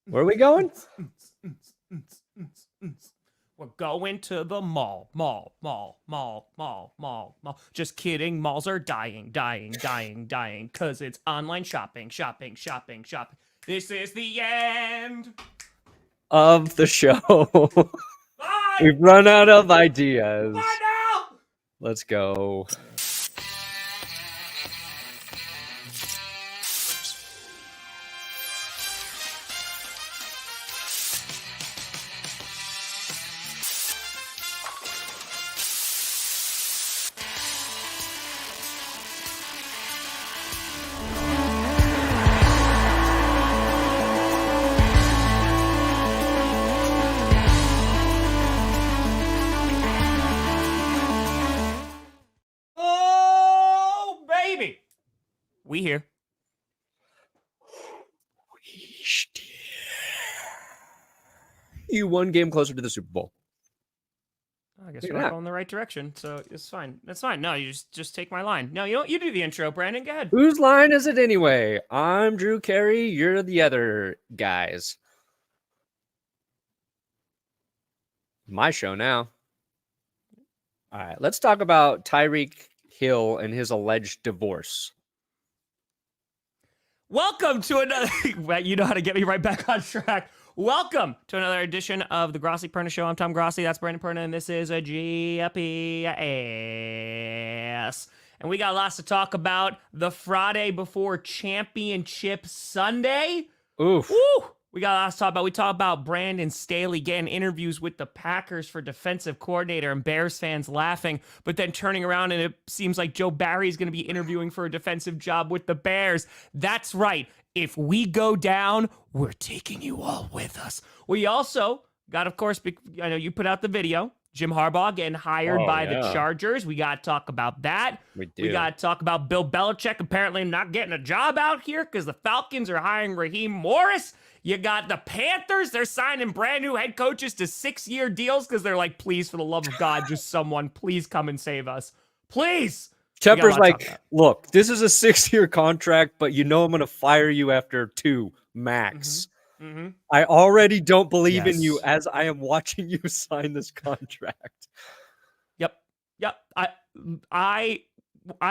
Where are we going? We're going to the mall. Just kidding. Malls are dying. Because it's online shopping. This is the end of the show. Bye! We've run out of ideas. Bye now! Let's go. We here. You one game closer to the Super Bowl. I guess we're not going in the right direction, so it's fine. That's fine. No, you just take my line. No, you do the intro, Brandon. Go ahead. Whose line is it anyway? I'm Drew Carey. You're the other guys. My show now. All right, let's talk about Tyreek Hill and his alleged divorce. Welcome to another. You know how to get me right back on track. Welcome to another edition of the Grossi Perna Show. I'm Tom Grossi. That's Brandon Perna, and this is a GPS. And we got lots to talk about. The Friday before Championship Sunday. Oof. Woo! We got lots to talk about. We talk about Brandon Staley getting interviews with the Packers for defensive coordinator and Bears fans laughing, but then turning around and it seems like Joe Barry is going to be interviewing for a defensive job with the Bears. That's right. If we go down, we're taking you all with us. We also got, of course, I know you put out the video, Jim Harbaugh getting hired by the Chargers. We got to talk about that. We got to talk about Bill Belichick apparently not getting a job out here because the Falcons are hiring Raheem Morris. You got the Panthers. They're signing brand new head coaches to 6-year deals because they're like, please, for the love of God, just someone, please come and save us. Please. Tepper's like, look, this is a 6-year contract, but you know I'm going to fire you after 2 max. Mm-hmm. I already don't believe in you as I am watching you sign this contract. Yep. I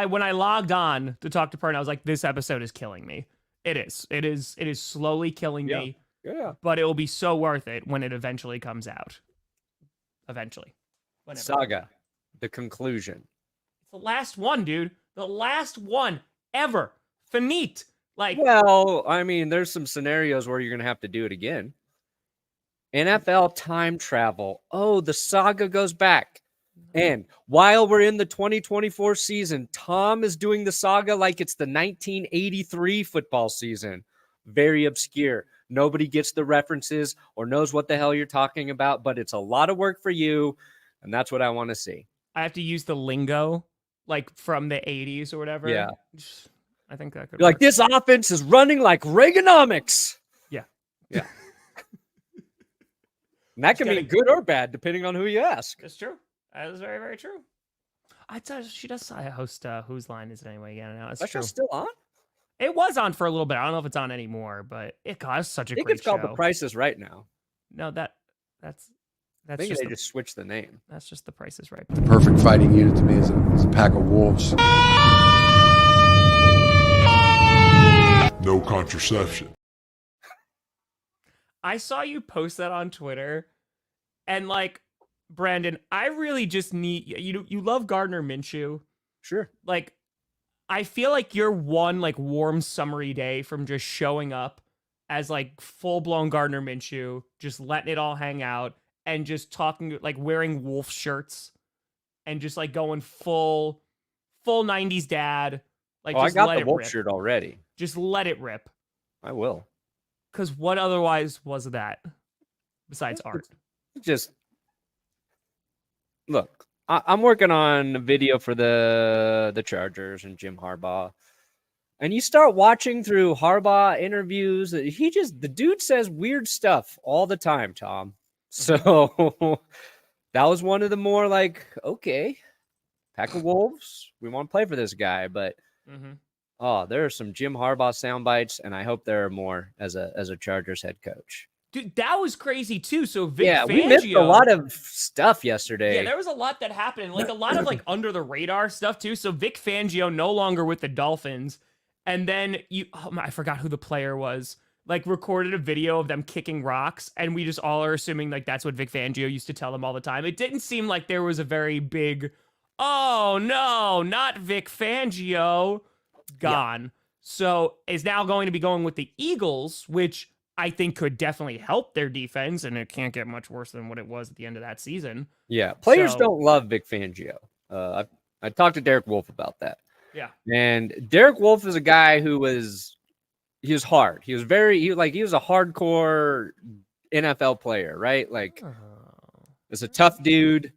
when I logged on to talk to Perna, I was like, this episode is killing me. It is slowly killing me. Yeah. But it will be so worth it when it eventually comes out. Eventually. Whenever. Saga. The conclusion. It's the last one, dude. The last one ever. Finite. Well, I mean, there's some scenarios where you're going to have to do it again. NFL time travel. Oh, the saga goes back. And while we're in the 2024 season, Tom is doing the saga like it's the 1983 football season. Very obscure. Nobody gets the references or knows what the hell you're talking about, but it's a lot of work for you, and that's what I want to see. I have to use the lingo, from the 80s or whatever. Yeah. I think that could work. Like, this offense is running like Reaganomics. Yeah. And that can be good or bad, depending on who you ask. It's true. That is very, very true. She does host Whose Line Is It Anyway? Yeah, it's true. Still on? It was on for a little bit. I don't know if it's on anymore, but it was such a great show. I think it's called The Price Is Right now. No, that's I think they just switched the name. That's just The Price Is Right. The perfect fighting unit to me is a pack of wolves. No contraception. I saw you post that on Twitter, and Brandon, I really just need you love Gardner Minshew. Sure. I feel like you're one warm summery day from just showing up as full-blown Gardner Minshew, just letting it all hang out and just talking wearing wolf shirts and just going full 90s dad. I got the wolf shirt already. Just let it rip. I will. Because what otherwise was that besides art? Just look, I'm working on a video for the Chargers and Jim Harbaugh. And you start watching through Harbaugh interviews. The dude says weird stuff all the time, Tom. So that was one of the more okay, pack of wolves. We want to play for this guy. But Oh, there are some Jim Harbaugh sound bites, and I hope there are more as a Chargers head coach. Dude, that was crazy too. So Vic Yeah, Fangio, we missed a lot of stuff yesterday. Yeah, there was a lot that happened, like a lot of like under the radar stuff too. So Vic Fangio no longer with the Dolphins, and then I forgot who the player was. Like recorded a video of them kicking rocks, and we just all are assuming like that's what Vic Fangio used to tell them all the time. It didn't seem like there was a very big, oh no, not Vic Fangio, gone. Yeah. So is now going to be going with the Eagles, which I think could definitely help their defense, and it can't get much worse than what it was at the end of that season. Yeah, players don't love Vic Fangio. I talked to Derek Wolfe about that. Yeah, and Derek Wolfe is a guy who was hard. He was a hardcore NFL player, right? Like, is a tough dude.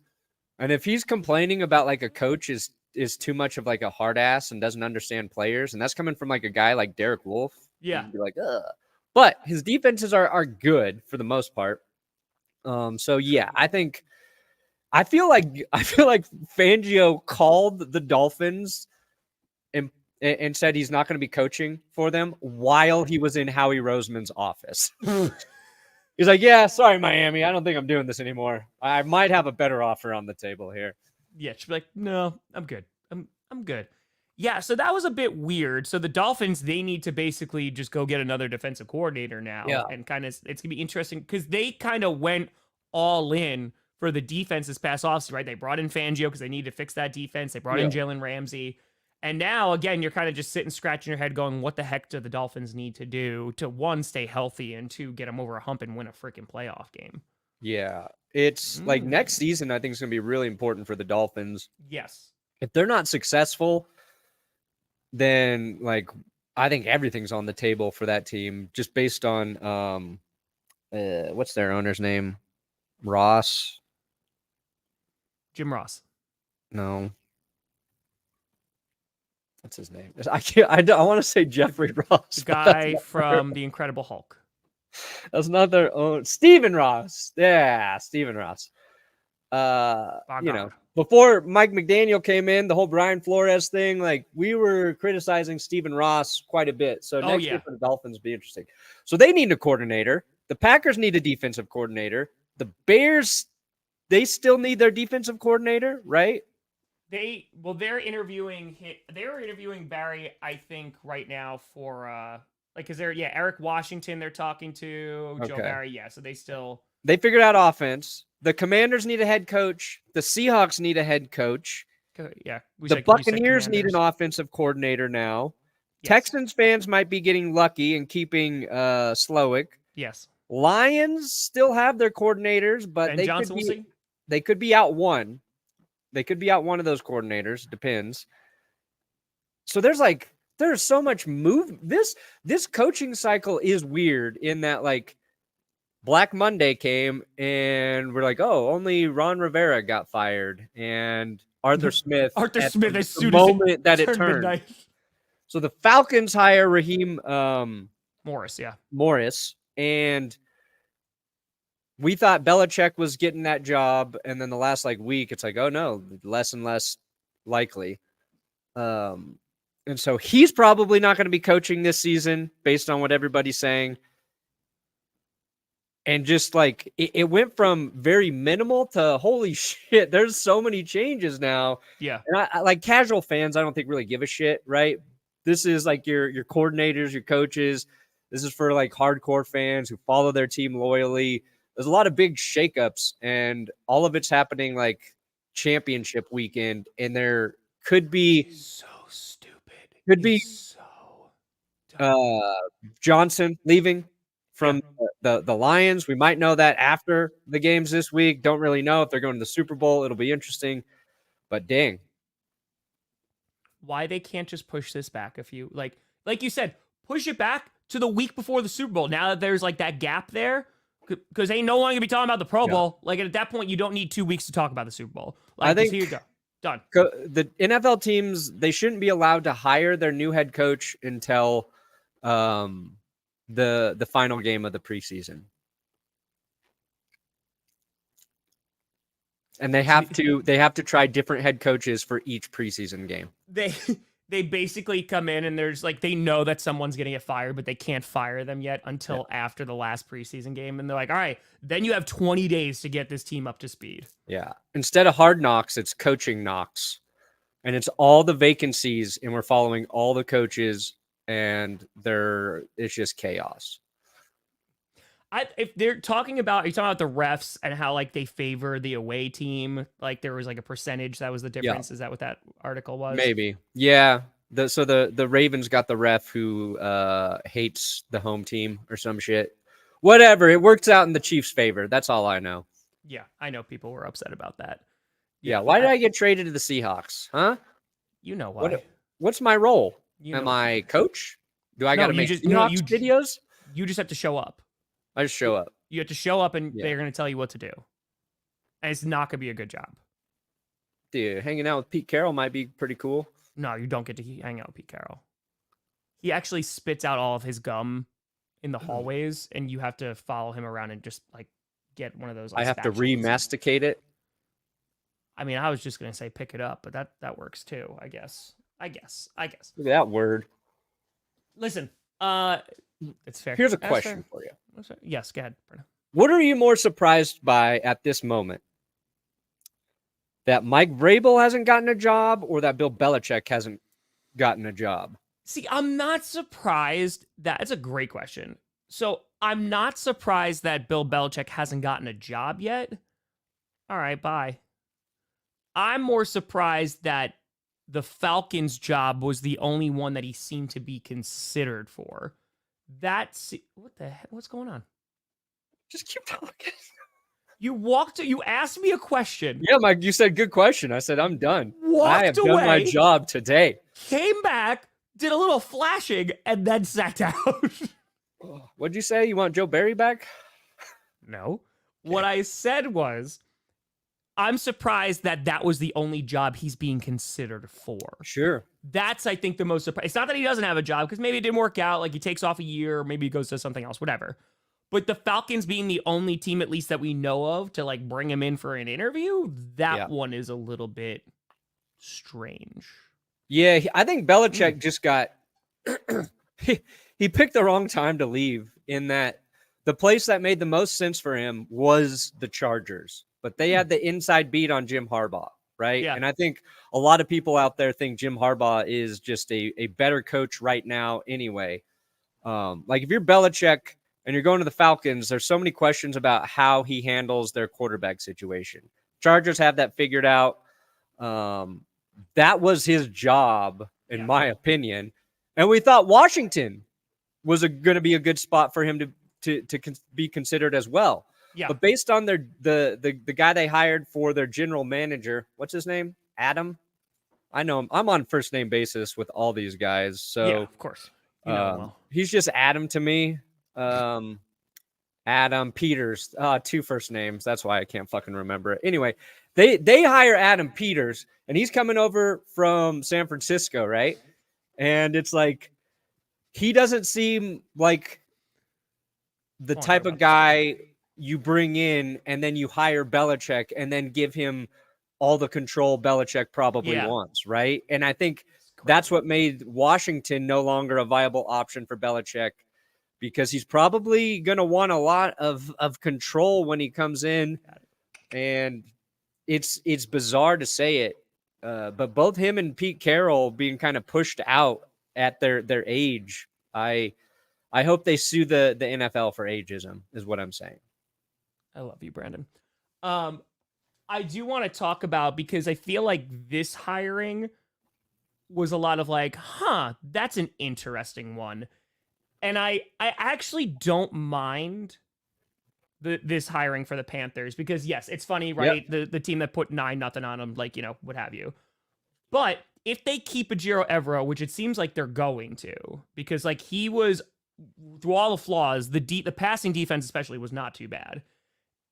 And if he's complaining about like a coach is too much of like a hard ass and doesn't understand players, and that's coming from like a guy like Derek Wolfe, yeah, you'd be like, ugh. But his defenses are good for the most part. So yeah, I feel like Fangio called the Dolphins and said he's not going to be coaching for them while he was in Howie Roseman's office. He's like, yeah, sorry, Miami. I don't think I'm doing this anymore. I might have a better offer on the table here. Yeah, she'd be like, no, I'm good. I'm good. Yeah, so that was a bit weird. So the Dolphins, they need to basically just go get another defensive coordinator now. Yeah. And kind of, it's going to be interesting because they kind of went all in for the defense this past offseason, right? They brought in Fangio because they needed to fix that defense. They brought in Jalen Ramsey. And now, again, you're kind of just sitting, scratching your head going, what the heck do the Dolphins need to do to, one, stay healthy, and two, get them over a hump and win a freaking playoff game? Yeah. It's like next season, I think it's going to be really important for the Dolphins. Yes. If they're not successful, then like I think everything's on the table for that team just based on what's their owner's name? Ross? Jim Ross. No. What's his name? I want to say Jeffrey Ross. The guy from The Incredible Hulk. That's not their own. Stephen Ross. Yeah, Stephen Ross. Before Mike McDaniel came in, the whole Brian Flores thing, like we were criticizing Stephen Ross quite a bit. So next year for the Dolphins will be interesting. So they need a coordinator. The Packers need a defensive coordinator. The Bears, they still need their defensive coordinator, right? They're interviewing Barry, I think, right now for because Eric Washington they're talking to, Joe Barry, so they figured out offense. The Commanders need a head coach. The Seahawks need a head coach. Yeah. The Buccaneers need an offensive coordinator now. Yes. Texans fans might be getting lucky and keeping Slowick. Yes. Lions still have their coordinators, but they could be out one. They could be out one of those coordinators. Depends. So there's so much move. This coaching cycle is weird in that like Black Monday came and we're like, oh, only Ron Rivera got fired and Arthur Smith. As soon as it turned. So the Falcons hire Raheem Morris, Morris, and we thought Belichick was getting that job, and then the last week, it's like, oh no, less and less likely. And so he's probably not going to be coaching this season based on what everybody's saying. And just like it went from very minimal to holy shit, there's so many changes now. Yeah. And I like casual fans, I don't think really give a shit, right? This is like your coordinators, your coaches. This is for like hardcore fans who follow their team loyally. There's a lot of big shakeups, and all of it's happening like championship weekend. And there could be so stupid. Could be Johnson leaving from the Lions. We might know that after the games this week. Don't really know if they're going to the Super Bowl. It'll be interesting, but dang, why they can't just push this back a few, like you said, push it back to the week before the Super Bowl. Now that there's like that gap there, because ain't no one gonna be talking about the Pro Bowl. Like at that point, you don't need 2 weeks to talk about the Super Bowl. Like, I think here you go, done. The NFL teams, they shouldn't be allowed to hire their new head coach until the final game of the preseason. And they have to try different head coaches for each preseason game. They basically come in and there's like, they know that someone's going to get fired, but they can't fire them yet until after the last preseason game. And they're like, all right, then you have 20 days to get this team up to speed. Yeah. Instead of hard knocks, it's coaching knocks. And it's all the vacancies, and we're following all the coaches, and it's just chaos. If they're talking about, are you talking about the refs and how like they favor the away team? Like there was like a percentage that was the difference. Is that what that article was? Maybe. Yeah. So the Ravens got the ref who hates the home team or some shit. Whatever. It works out in the Chiefs' favor. That's all I know. Yeah, I know people were upset about that. Yeah. Why did I get traded to the Seahawks? Huh? You know why. What's my role? You Am I coach? Do I got to make Seahawks videos? You just have to show up. I just show up. You have to show up, and they're going to tell you what to do. And it's not going to be a good job. Dude, hanging out with Pete Carroll might be pretty cool. No, you don't get to hang out with Pete Carroll. He actually spits out all of his gum in the hallways, and you have to follow him around and just like get one of those. Like, I have to spatulas. remasticate it. I mean, I was just going to say pick it up, but that works too, I guess. Look at that word. Listen, it's fair. Here's a question for you. Yes, go ahead, Brenna. What are you more surprised by at this moment? That Mike Vrabel hasn't gotten a job, or that Bill Belichick hasn't gotten a job? See, I'm not surprised. That's a great question. So I'm not surprised that Bill Belichick hasn't gotten a job yet. All right, bye. I'm more surprised that the Falcons job was the only one that he seemed to be considered for. What the heck? What's going on? Just keep talking. You asked me a question. Yeah, Mike, you said good question. I said, I'm done. I have Walked done my away, job today. Came back, did a little flashing, and then sat down. What'd you say? You want Joe Barry back? No. Okay. What I said was, I'm surprised that was the only job he's being considered for. Sure. That's, I think, the most surprising. It's not that he doesn't have a job, because maybe it didn't work out. Like, he takes off a year, or maybe he goes to something else, whatever. But the Falcons being the only team, at least that we know of, to, like, bring him in for an interview, that one is a little bit strange. Yeah, I think Belichick just got... he picked the wrong time to leave, in that the place that made the most sense for him was the Chargers. But they had the inside beat on Jim Harbaugh, right? Yeah. And I think a lot of people out there think Jim Harbaugh is just a better coach right now anyway. Like, if you're Belichick and you're going to the Falcons, there's so many questions about how he handles their quarterback situation. Chargers have that figured out. That was his job, in my opinion. And we thought Washington was going to be a good spot for him to be considered as well. Yeah. But based on the guy they hired for their general manager, what's his name? Adam? I know him. I'm on first name basis with all these guys. So yeah, of course. You know him well. He's just Adam to me. Adam Peters, 2 first names. That's why I can't fucking remember it. Anyway, they hire Adam Peters, and he's coming over from San Francisco, right? And it's like, he doesn't seem like the type of guy you bring in and then you hire Belichick and then give him all the control Belichick probably wants, right? And I think that's what made Washington no longer a viable option for Belichick, because he's probably going to want a lot of control when he comes in. And it's bizarre to say it, but both him and Pete Carroll being kind of pushed out at their age, I hope they sue the NFL for ageism, is what I'm saying. I love you, Brandon. I do want to talk about, because I feel like this hiring was a lot of like, that's an interesting one. And I actually don't mind this hiring for the Panthers, because yes, it's funny, right? Yep. The team that put 9-0 on them, like, what have you. But if they keep Ejiro Evero, which it seems like they're going to, because like he was, through all the flaws, the passing defense especially was not too bad.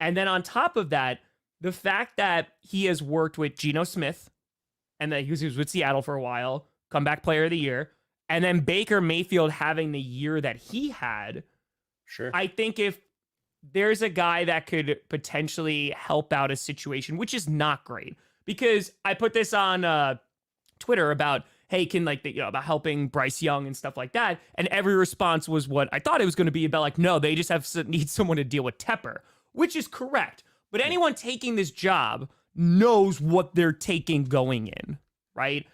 And then on top of that, the fact that he has worked with Geno Smith, and that he was with Seattle for a while, comeback player of the year, and then Baker Mayfield having the year that he had. Sure. I think if there's a guy that could potentially help out a situation, which is not great, because I put this on Twitter about, hey, can like, about helping Bryce Young and stuff like that. And every response was what I thought it was going to be about, like, no, they just need someone to deal with Tepper, which is correct. But anyone taking this job knows what they're taking going in, right?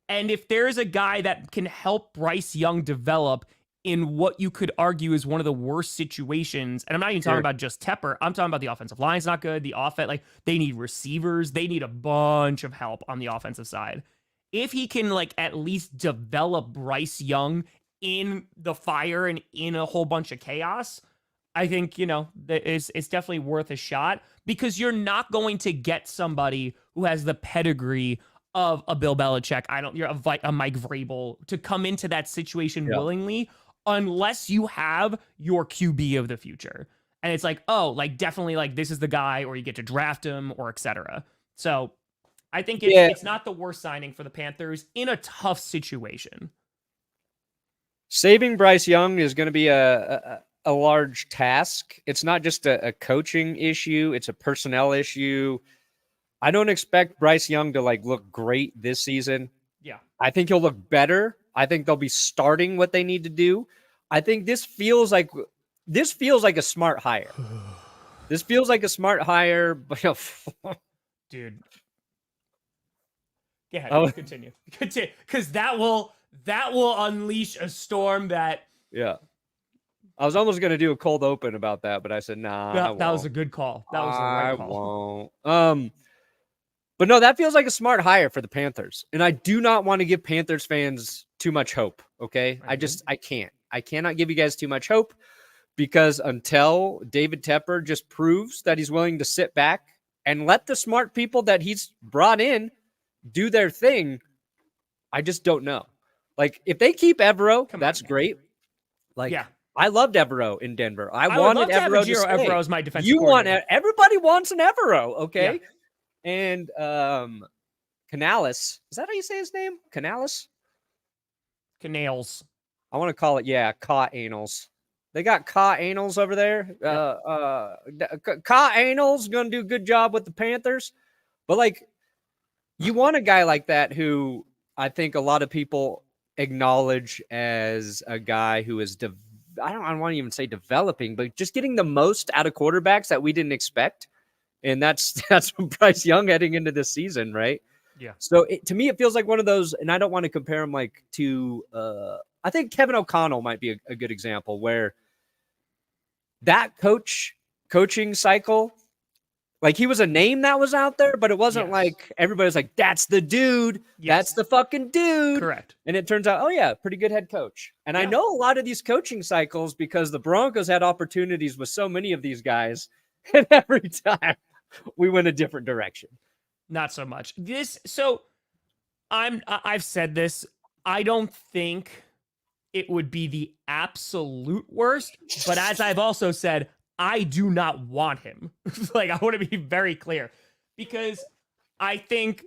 And if there's a guy that can help Bryce Young develop in what you could argue is one of the worst situations, and I'm not even talking about just Tepper, I'm talking about the offensive line's not good, the offense, like, they need receivers, they need a bunch of help on the offensive side. If he can, like, at least develop Bryce Young in the fire and in a whole bunch of chaos, I think, it's definitely worth a shot, because you're not going to get somebody who has the pedigree of a Bill Belichick, a Mike Vrabel, to come into that situation willingly, unless you have your QB of the future. And it's like, oh, like, definitely, like, this is the guy, or you get to draft him, or etc. So I think it's not the worst signing for the Panthers in a tough situation. Saving Bryce Young is going to be a large task. It's not just a coaching issue. It's a personnel issue. I don't expect Bryce Young to, like, look great this season. Yeah. I think he'll look better. I think they'll be starting what they need to do. I think this feels like a smart hire. This feels like a smart hire. Dude. Go ahead. Continue. Because that will unleash a storm that... Yeah. I was almost going to do a cold open about that, but I said, nah. That was a good call. That was the right call. I won't. But no, that feels like a smart hire for the Panthers. And I do not want to give Panthers fans too much hope, okay? I can't. I cannot give you guys too much hope, because until David Tepper just proves that he's willing to sit back and let the smart people that he's brought in do their thing, I just don't know. Like, if they keep Evero, that's great. Like, yeah. I loved Evero in Denver. I wanted Evero to stay. Evero as my defensive Everybody wants an Evero, okay? Yeah. And Canales, is that how you say his name? Canales? Canales. I want to call it, Caw Anals. They got Caw Anals over there. Caw Anals going to do a good job with the Panthers. But, like, you want a guy like that who I think a lot of people acknowledge as a guy who is, I don't want to even say developing, but just getting the most out of quarterbacks that we didn't expect. And that's Bryce Young heading into this season, right? Yeah. So to me, it feels like one of those, and I don't want to compare him like to, I think Kevin O'Connell might be a good example, where that coaching cycle, like, he was a name that was out there, but it wasn't like everybody was like, that's the dude. Yes. That's the fucking dude. Correct. And it turns out, oh yeah, pretty good head coach. And I know a lot of these coaching cycles because the Broncos had opportunities with so many of these guys, and every time we went a different direction. Not so much. I've said this. I don't think it would be the absolute worst, but as I've also said, I do not want him. Like, I want to be very clear, because I think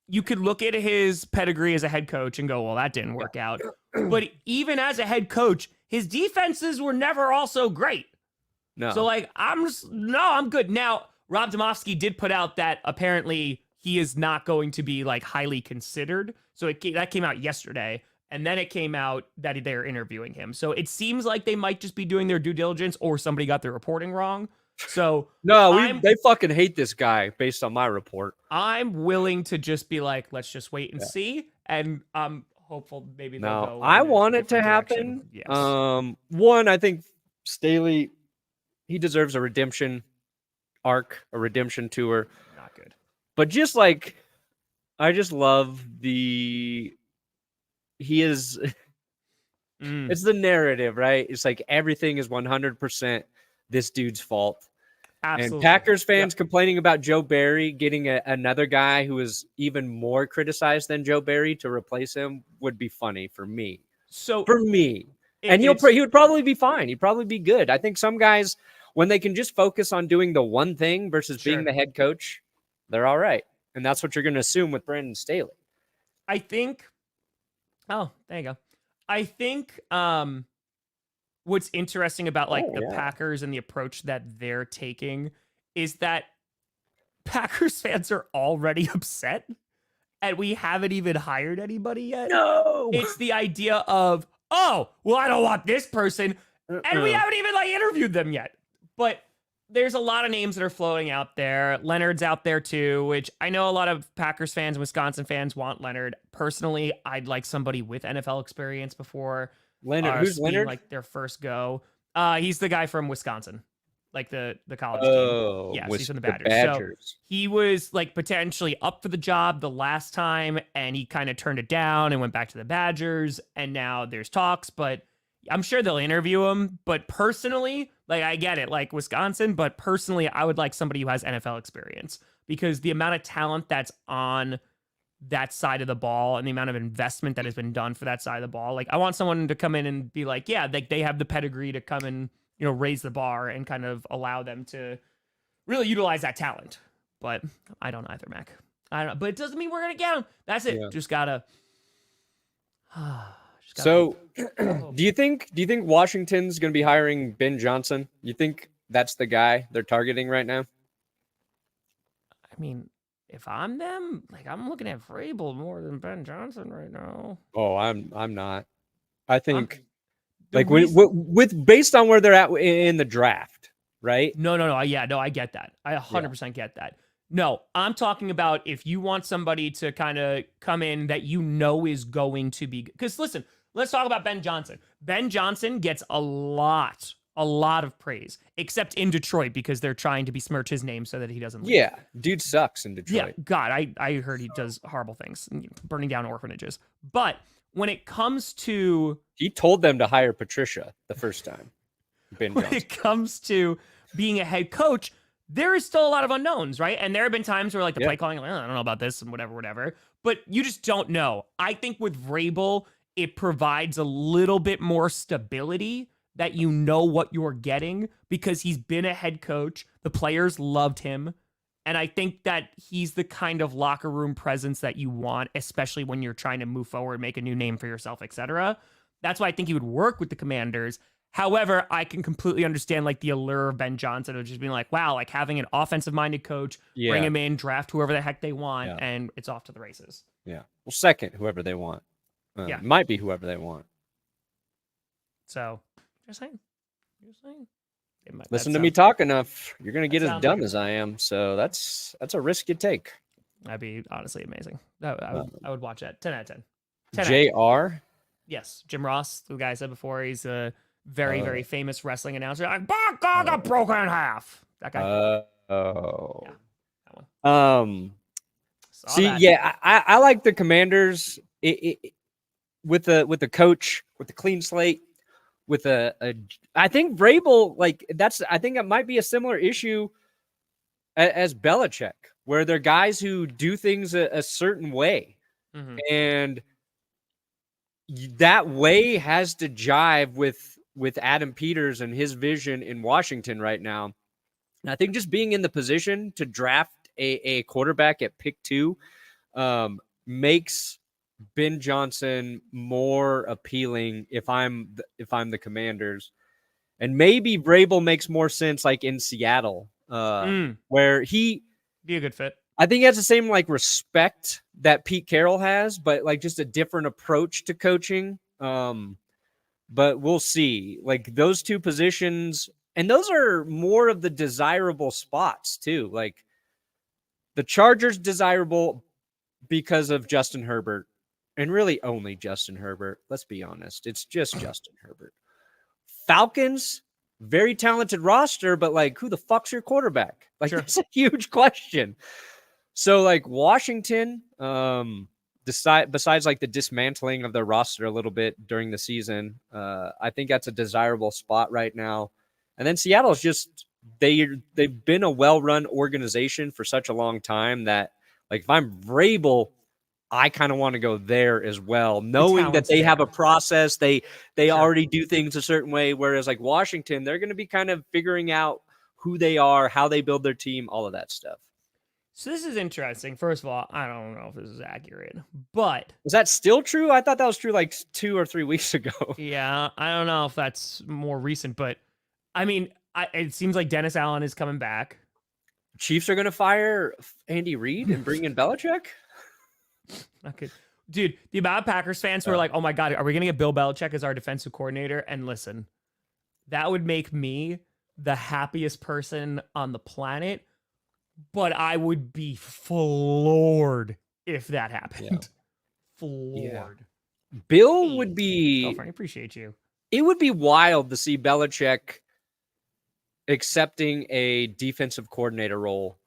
you could look at his pedigree as a head coach and go, well, that didn't work out. But even as a head coach, his defenses were never also great. No. So, like, I'm good. Now, Rob Domofsky did put out that apparently he is not going to be, like, highly considered. So that came out yesterday. And then it came out that they're interviewing him. So it seems like they might just be doing their due diligence, or somebody got their reporting wrong. So they fucking hate this guy based on my report. I'm willing to just be like, let's just wait and see. And I'm hopeful maybe they'll go. I want it to happen. Yes. One, I think Staley, he deserves a redemption arc, a redemption tour. Not good. But just like, I just love it's the narrative, right? It's like everything is 100% this dude's fault. Absolutely. And Packers fans complaining about Joe Barry getting another guy who is even more criticized than Joe Barry to replace him would be funny for me. So for me, and he would probably be fine. He'd probably be good. I think some guys, when they can just focus on doing the one thing versus being the head coach, they're all right. And that's what you're going to assume with Brandon Staley. I think. Oh, there you go. I think what's interesting about the Packers and the approach that they're taking is that Packers fans are already upset. and we haven't even hired anybody yet. No. It's the idea of, oh, well, I don't want this person, and we haven't even like interviewed them yet. But there's a lot of names that are floating out there. Leonard's out there too, which I know a lot of Packers fans and Wisconsin fans want Leonard. Personally, I'd like somebody with NFL experience before Leonard. Who's being, Leonard? like their first go. He's the guy from Wisconsin, like the college Oh, team. Yes, with he's from the the Badgers. Badgers. So he was like potentially up for the job the last time, and he kind of turned it down and went back to the Badgers. And now there's talks, but I'm sure they'll interview him. But personally, like I get it, like Wisconsin, but personally, I would like somebody who has NFL experience because the amount of talent that's on that side of the ball and the amount of investment that has been done for that side of the ball. Like I want someone to come in and be like, yeah, they have the pedigree to come and, you know, raise the bar and kind of allow them to really utilize that talent. But I don't either, Mac. I don't know. But it doesn't mean we're going to get him. That's it. Yeah. Just gotta. So, do you think Washington's going to be hiring Ben Johnson? You think that's the guy they're targeting right now? I mean, if I'm them, like I'm looking at Vrabel more than Ben Johnson right now. Oh, I'm not. I think The like reason- with based on where they're at in the draft, right? No. Yeah, no, I get that. I 100% get that. No, I'm talking about if you want somebody to kind of come in that you know is going to be, because listen, let's talk about Ben Johnson. Ben Johnson gets a lot of praise, except in Detroit because they're trying to besmirch his name so that he doesn't leave. Yeah, dude sucks in Detroit. Yeah, God, I heard he does horrible things, burning down orphanages. But when it comes to He told them to hire Patricia the first time. Ben when Johnson. it comes to being a head coach, there is still a lot of unknowns, right? And there have been times where like the play calling, like, I don't know about this and whatever. But you just don't know. I think with Vrabel, it provides a little bit more stability that you know what you're getting because he's been a head coach. The players loved him. And I think that he's the kind of locker room presence that you want, especially when you're trying to move forward, make a new name for yourself, etc. That's why I think he would work with the Commanders. However, I can completely understand like the allure of Ben Johnson of just being like, wow, like having an offensive-minded coach, bring him in, draft whoever the heck they want, and it's off to the races. Yeah. Well, second, whoever they want. Might be whoever they want. So, just saying. Listen to me talk enough. You're going to get as sounds dumb like as I am. So that's a risk you take. That'd be honestly amazing. I would watch that. 10 out of 10. 10 JR? Yes. Jim Ross, the guy I said before, he's a very famous wrestling announcer. Like, Bob got broken in half. That guy. Oh. Yeah, that one. See, I like the Commanders with the coach, with the clean slate, with I think Vrabel, like I think it might be a similar issue as Belichick, where they're guys who do things a certain way. Mm-hmm. And that way has to jive with Adam Peters and his vision in Washington right now. And I think just being in the position to draft a quarterback at pick 2 makes Ben Johnson more appealing if I'm the Commanders. And maybe Vrabel makes more sense like in Seattle, where he be a good fit. I think he has the same like respect that Pete Carroll has, but like just a different approach to coaching. But we'll see. Like those two positions, and those are more of the desirable spots too. Like the Chargers desirable because of Justin Herbert, and really only Justin Herbert. Let's be honest. It's just Justin Herbert. Falcons, very talented roster, but like who the fuck's your quarterback? Like that's a huge question. So like Washington, besides like the dismantling of their roster a little bit during the season, I think that's a desirable spot right now. And then Seattle's just they've been a well-run organization for such a long time that like if I'm Vrabel, I kind of want to go there as well, knowing that they have a process. They already do things a certain way, whereas like Washington, they're going to be kind of figuring out who they are, how they build their team, all of that stuff. So this is interesting. First of all, I don't know if this is accurate, but is that still true? I thought that was true like 2 or 3 weeks ago. Yeah, I don't know if that's more recent, but I mean, it seems like Dennis Allen is coming back. Chiefs are going to fire Andy Reid and bring in Belichick? Not good. Dude, the amount of Packers fans who are like, oh my God, are we going to get Bill Belichick as our defensive coordinator? And listen, that would make me the happiest person on the planet, but I would be floored if that happened. Yeah. Floored. Bill would be... Girlfriend, I appreciate you. It would be wild to see Belichick accepting a defensive coordinator role,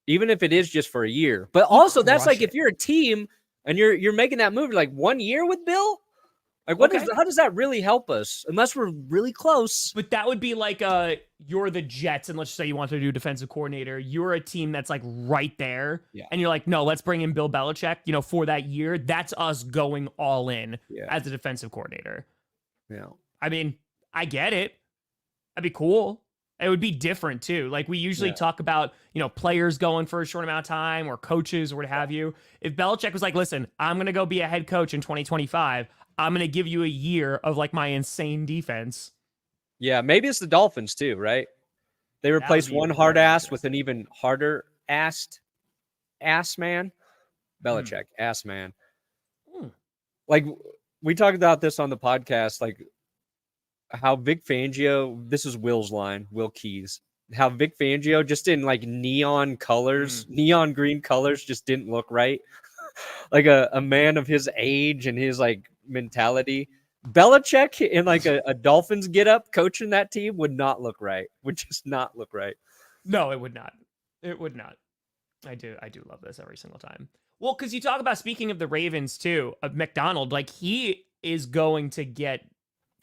even if it is just for a year. But also, that's like if you're a team and you're making that move, like 1 year with Bill, like how does that really help us? Unless we're really close. But that would be like you're the Jets, and let's say you want to do defensive coordinator. You're a team that's like right there, and you're like, no, let's bring in Bill Belichick. For that year, that's us going all in as a defensive coordinator. Yeah, I mean, I get it. That'd be cool. It would be different too. Like we usually talk about, players going for a short amount of time or coaches or what have you. If Belichick was like, listen, I'm going to go be a head coach in 2025. I'm going to give you a year of like my insane defense. Yeah. Maybe it's the Dolphins too, right? They replaced one hard ass with an even harder ass man. Belichick, ass man. Like we talked about this on the podcast, like how Vic Fangio, this is Will's line, Will Keys, how Vic Fangio just in like neon colors, neon green colors just didn't look right. Like a man of his age and his like mentality. Belichick in like a Dolphins get up coaching that team would not look right. Would just not look right. No, it would not. It would not. I do love this every single time. Well, because you talk about, speaking of the Ravens too, of McDonald, like he is going to get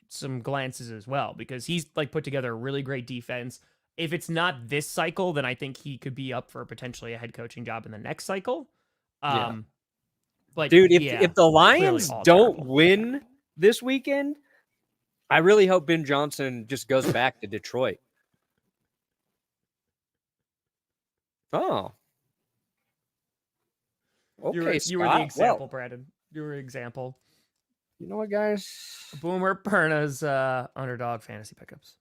some glances as well because he's like put together a really great defense. If it's not this cycle, then I think he could be up for potentially a head coaching job in the next cycle. But dude, if the Lions don't win this weekend, I really hope Ben Johnson just goes back to Detroit. Oh. Okay, you were the example, Brandon. You were an example. You know what, guys? Boomer Perna's Underdog Fantasy Pickups.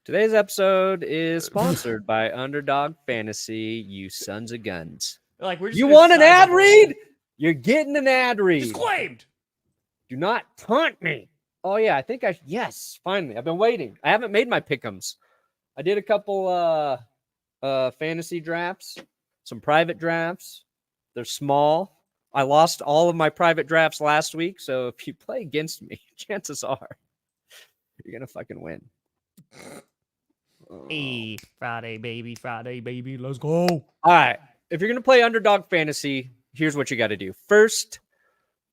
Today's episode is sponsored by Underdog Fantasy, you sons of guns. Like you want an ad read? You're getting an ad read. Disclaimed. Do not taunt me. Oh, yeah, I think yes, finally. I've been waiting. I haven't made my pick'ems. I did a couple fantasy drafts, some private drafts. They're small. I lost all of my private drafts last week, so if you play against me, chances are you're going to fucking win. Hey, Friday, baby, let's go. All right. If you're going to play Underdog Fantasy, here's what you got to do. First,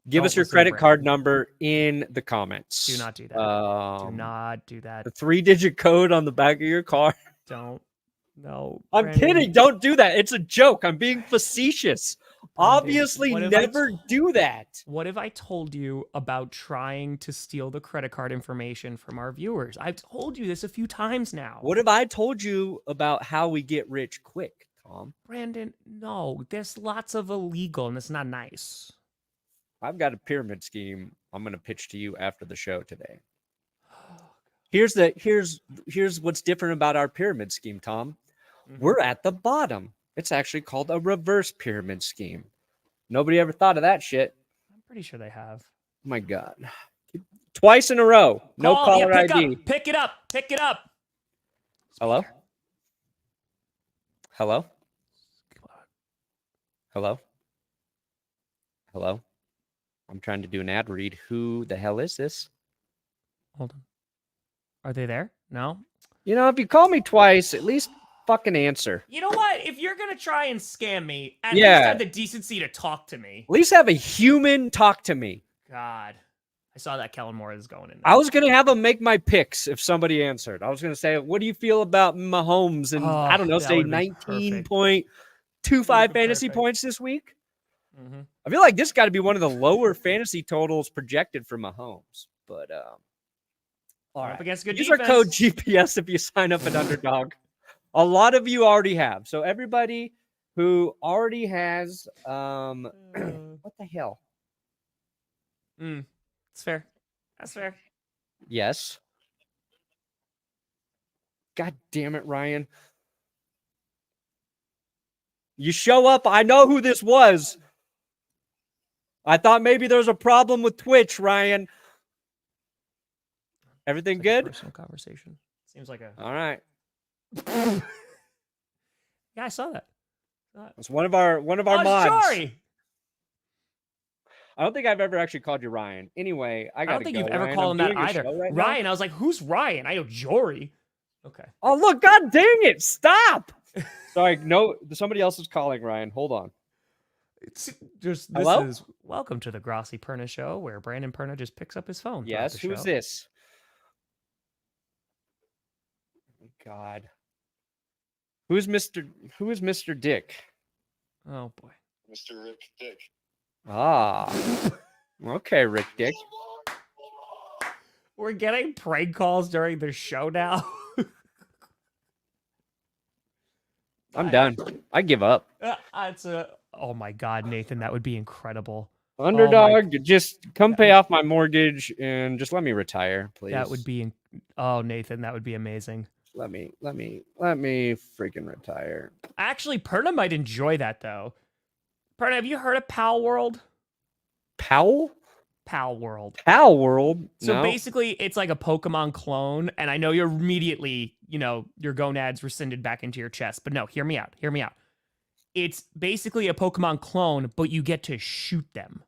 give us your credit card number in the comments. Do not do that. Do not do that. The 3-digit code on the back of your card. Don't. No. I'm kidding. Don't do that. It's a joke. I'm being facetious. Obviously, never do that. What if I told you about trying to steal the credit card information from our viewers? I've told you this a few times now. What if I told you about how we get rich quick, Tom? Brandon, no. There's lots of illegal, and it's not nice. I've got a pyramid scheme I'm going to pitch to you after the show today. Here's what's different about our pyramid scheme, Tom. We're at the bottom. It's actually called a reverse pyramid scheme. Nobody ever thought of that shit. I'm pretty sure they have. Oh my God. Twice in a row. No caller ID. Pick it up. Hello? Hello? Hello? Hello? I'm trying to do an ad read. Who the hell is this? Hold on. Are they there? No? If you call me twice, at least fucking answer. You know what? If you're going to try and scam me, at least have the decency to talk to me. At least have a human talk to me. God. I saw that Kellen Moore is going in there. I was going to have him make my picks if somebody answered. I was going to say, what do you feel about Mahomes? And I don't know, say 19.25 fantasy points this week. Mm-hmm. I feel like this got to be one of the lower fantasy totals projected for Mahomes. But, all right. Against good Use defense. our code GPS if you sign up at Underdog. A lot of you already have. So everybody who already has, what the hell? It's fair. That's fair. Yes. God damn it, Ryan. You show up. I know who this was. I thought maybe there was a problem with Twitch, Ryan. Everything It's like a good? personal conversation. Seems like a. All right. Yeah, I saw that. It's one of our Oh, mods. Jory! I don't think I've ever actually called you Ryan. Anyway, I don't think you've ever Ryan. called I'm him that doing a either. show right now. Ryan, I was like, who's Ryan? I know Jory. Okay. Oh, look, god dang it. Stop. Sorry, no, somebody else is calling, Ryan. Hold on. It's just Hello? is welcome to the Grossi Perna Show, where Brandon Perna just picks up his phone. Yes, throughout the who's show. this? God. Who is Mr. Dick? Oh boy. Mr. Rick Dick. Ah. Okay, Rick Dick. We're getting prank calls during the show now. I'm done. I give up. It's oh my god, Nathan, that would be incredible. Underdog, just come pay off my mortgage and just let me retire, please. That would be oh, Nathan, that would be amazing. Let me freaking retire. Actually, Perna might enjoy that though. Perna, have you heard of Palworld? Powell? Palworld. Palworld? So No. basically, it's like a Pokemon clone, and I know you're immediately, your gonads rescinded back into your chest, but no, hear me out. Hear me out. It's basically a Pokemon clone, but you get to shoot them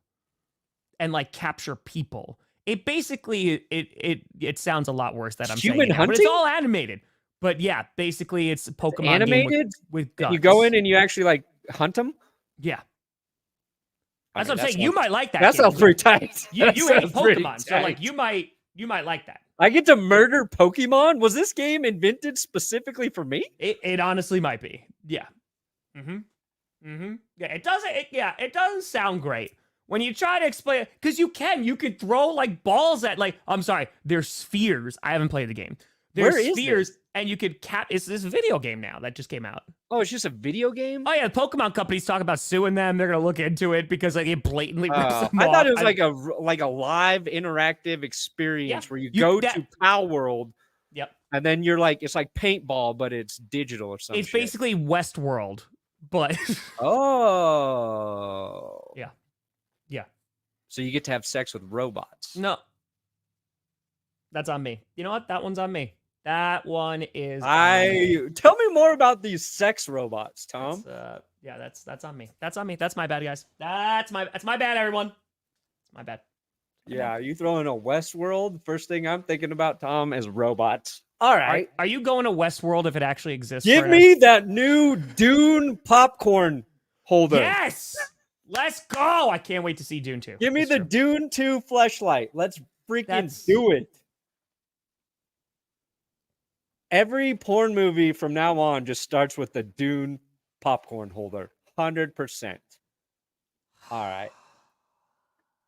and like capture people. It basically it sounds a lot worse that I'm saying Human it now, but it's hunting? all animated. But yeah, basically it's a Pokemon Animated? game with guns. You go in and you actually like hunt them? Yeah. I That's mean, what I'm saying. You might like that. That game. sounds pretty tight. You That hate sounds pretty Pokemon, so like tight. you might like that. I get to murder Pokemon? Was this game invented specifically for me? It honestly might be. Yeah. Yeah, it doesn't sound great. When you try to explain it, because you could throw like balls at I'm sorry, they're spheres. I haven't played the game. They're Where is spheres, this? and you could it's this video game now that just came out. Oh, it's just a video game? Oh yeah, the Pokemon companies talk about suing them. They're gonna look into it because like it blatantly rips them I off. thought it was like a live interactive experience where you go to Palworld. Yep. And then you're like, it's like paintball, but it's digital or something. It's basically Westworld, but oh. Yeah. So you get to have sex with robots. No. That's on me. You know what? That one's on me. That one is Tell me more about these sex robots, Tom. That's on me. That's on me. That's my bad, guys. That's my bad, everyone. It's my bad. Yeah, you throw in a Westworld. First thing I'm thinking about, Tom, is robots. All right. Are you going to Westworld if it actually exists? Give me that new Dune popcorn holder. Yes! Let's go! I can't wait to see Dune 2. Give me the Dune 2 fleshlight. Let's freaking do it. Every porn movie from now on just starts with the Dune popcorn holder. 100%. All right.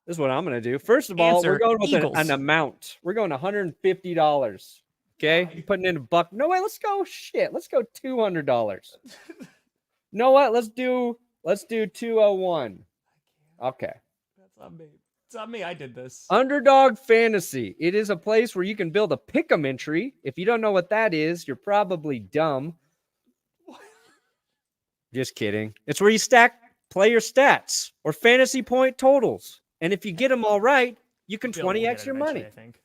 This is what I'm going to do. First of all, we're going with an amount. We're going $150. Okay? You're putting in a buck. No way. Let's go. Let's go $200. You know what? Let's do 201. Okay. That's on me. It's on me. I did this. Underdog Fantasy. It is a place where you can build a pick'em entry. If you don't know what that is, you're probably dumb. Just kidding. It's where you stack player stats or fantasy point totals. And if you get them all right, you can 20x your money. I think.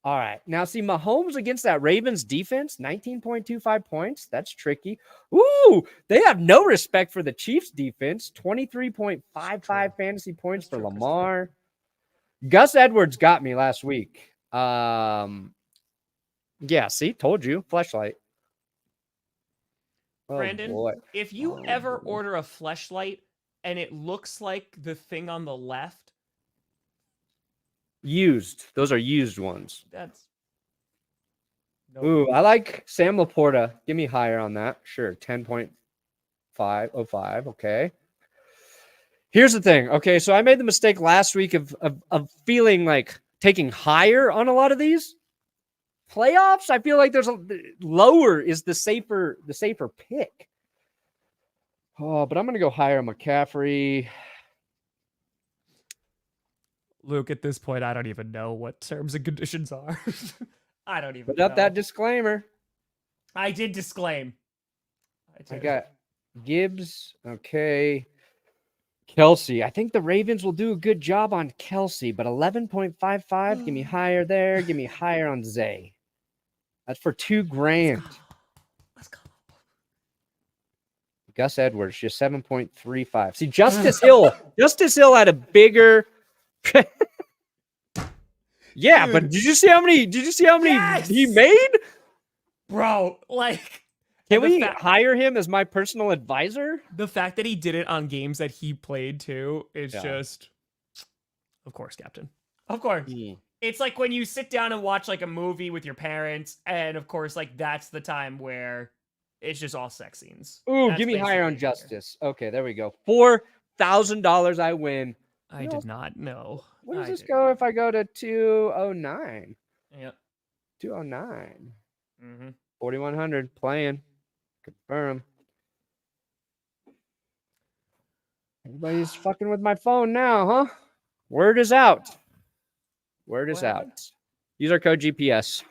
All right. Now, see, Mahomes against that Ravens defense, 19.25 points. That's tricky. Ooh, they have no respect for the Chiefs defense. 23.55 fantasy points for Lamar. Gus Edwards got me last week. Yeah, see, told you. Fleshlight. Oh, Brandon, boy. if you ever order a fleshlight and it looks like the thing on the left, used. Those are used ones. that's Ooh, I like Sam Laporta. Give me higher on that. Sure, 10.505. Okay. Here's the thing. Okay, so I made the mistake last week of feeling like taking higher on a lot of these playoffs. I feel like there's a lower is the safer pick. Oh, but I'm gonna go higher on McCaffrey. Luke, at this point, I don't even know what terms and conditions are. I don't even Without know. that disclaimer. I did disclaim. I got Gibbs. Okay. Kelsey. I think the Ravens will do a good job on Kelsey, but 11.55. Give me higher there. Give me higher on Zay. That's for $2,000. Let's go. Gus Edwards, just 7.35. See, Justice Hill. Justice Hill had a bigger. Yeah, Dude. but did you see how many? Did you see how many Yes! he made? Bro, like, Can the we fa- hire him as my personal advisor? the fact that he did it on games that he played too is Yeah. just, of course, Captain. Of course. Mm. It's like when you sit down and watch like a movie with your parents, and of course, like that's the time where it's just all sex scenes. Ooh, That's give me higher on basically it. Justice. Okay, there we go. $4,000 I win. I did not know. Where does I this did. go if I go to 209? Yeah. 209. Mm-hmm. 4,100 playing. Confirm. Everybody's fucking with my phone now, huh? Word is out. Word is What happened? out. Use our code GPS.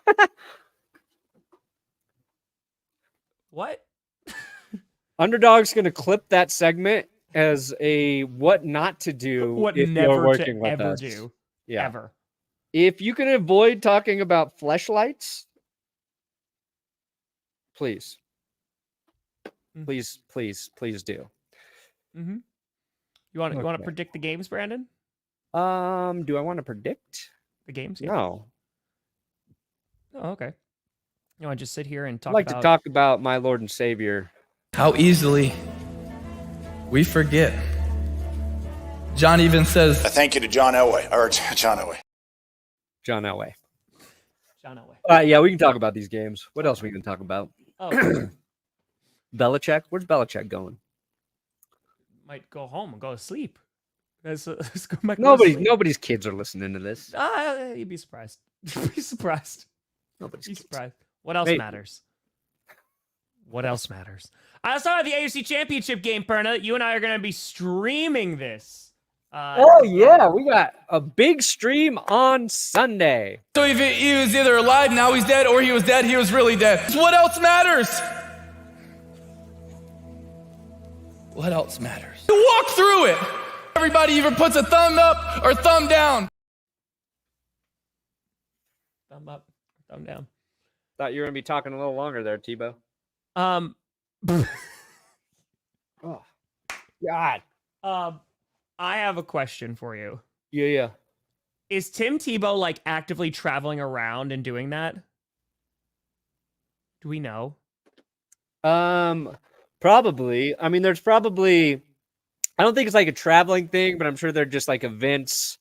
What? Underdog's going to clip that segment as a what not to do What if you're never working to with ever us. do. Yeah. Ever. If you can avoid talking about fleshlights, please. Mm. Please do. Mm-hmm. You want to Okay. predict the games, Brandon? Do I want to predict? The games? Yeah. No. Oh, okay. You want to just sit here and talk I'd like about to talk about my Lord and Savior. How easily we forget. John even says, Thank you to John Elway, or John Elway. John Elway. John Elway. Yeah, we can talk about these games. What else we can talk about? Oh, Belichick? Where's Belichick going? might go home and go to sleep. Let's go back. Go to sleep. Nobody's kids are listening to this. You'd be surprised. Be surprised. Nobody's Be kids. surprised. What else Maybe. matters? What else matters? Let's talk about the AFC Championship game, Perna. You and I are going to be streaming this. Oh yeah, we got a big stream on Sunday. so if he was either alive, now he's dead, or he was dead, he was really dead. What else matters? What else matters? You walk through it. Everybody either puts a thumb up or thumb down. Thumb up, thumb down. Thought you were gonna be talking a little longer there, Tebow. Oh God. I have a question for you. Yeah. Is Tim Tebow like actively traveling around and doing that? Do we know? Probably. I mean, there's probably. I don't think it's like a traveling thing, but I'm sure they're just like events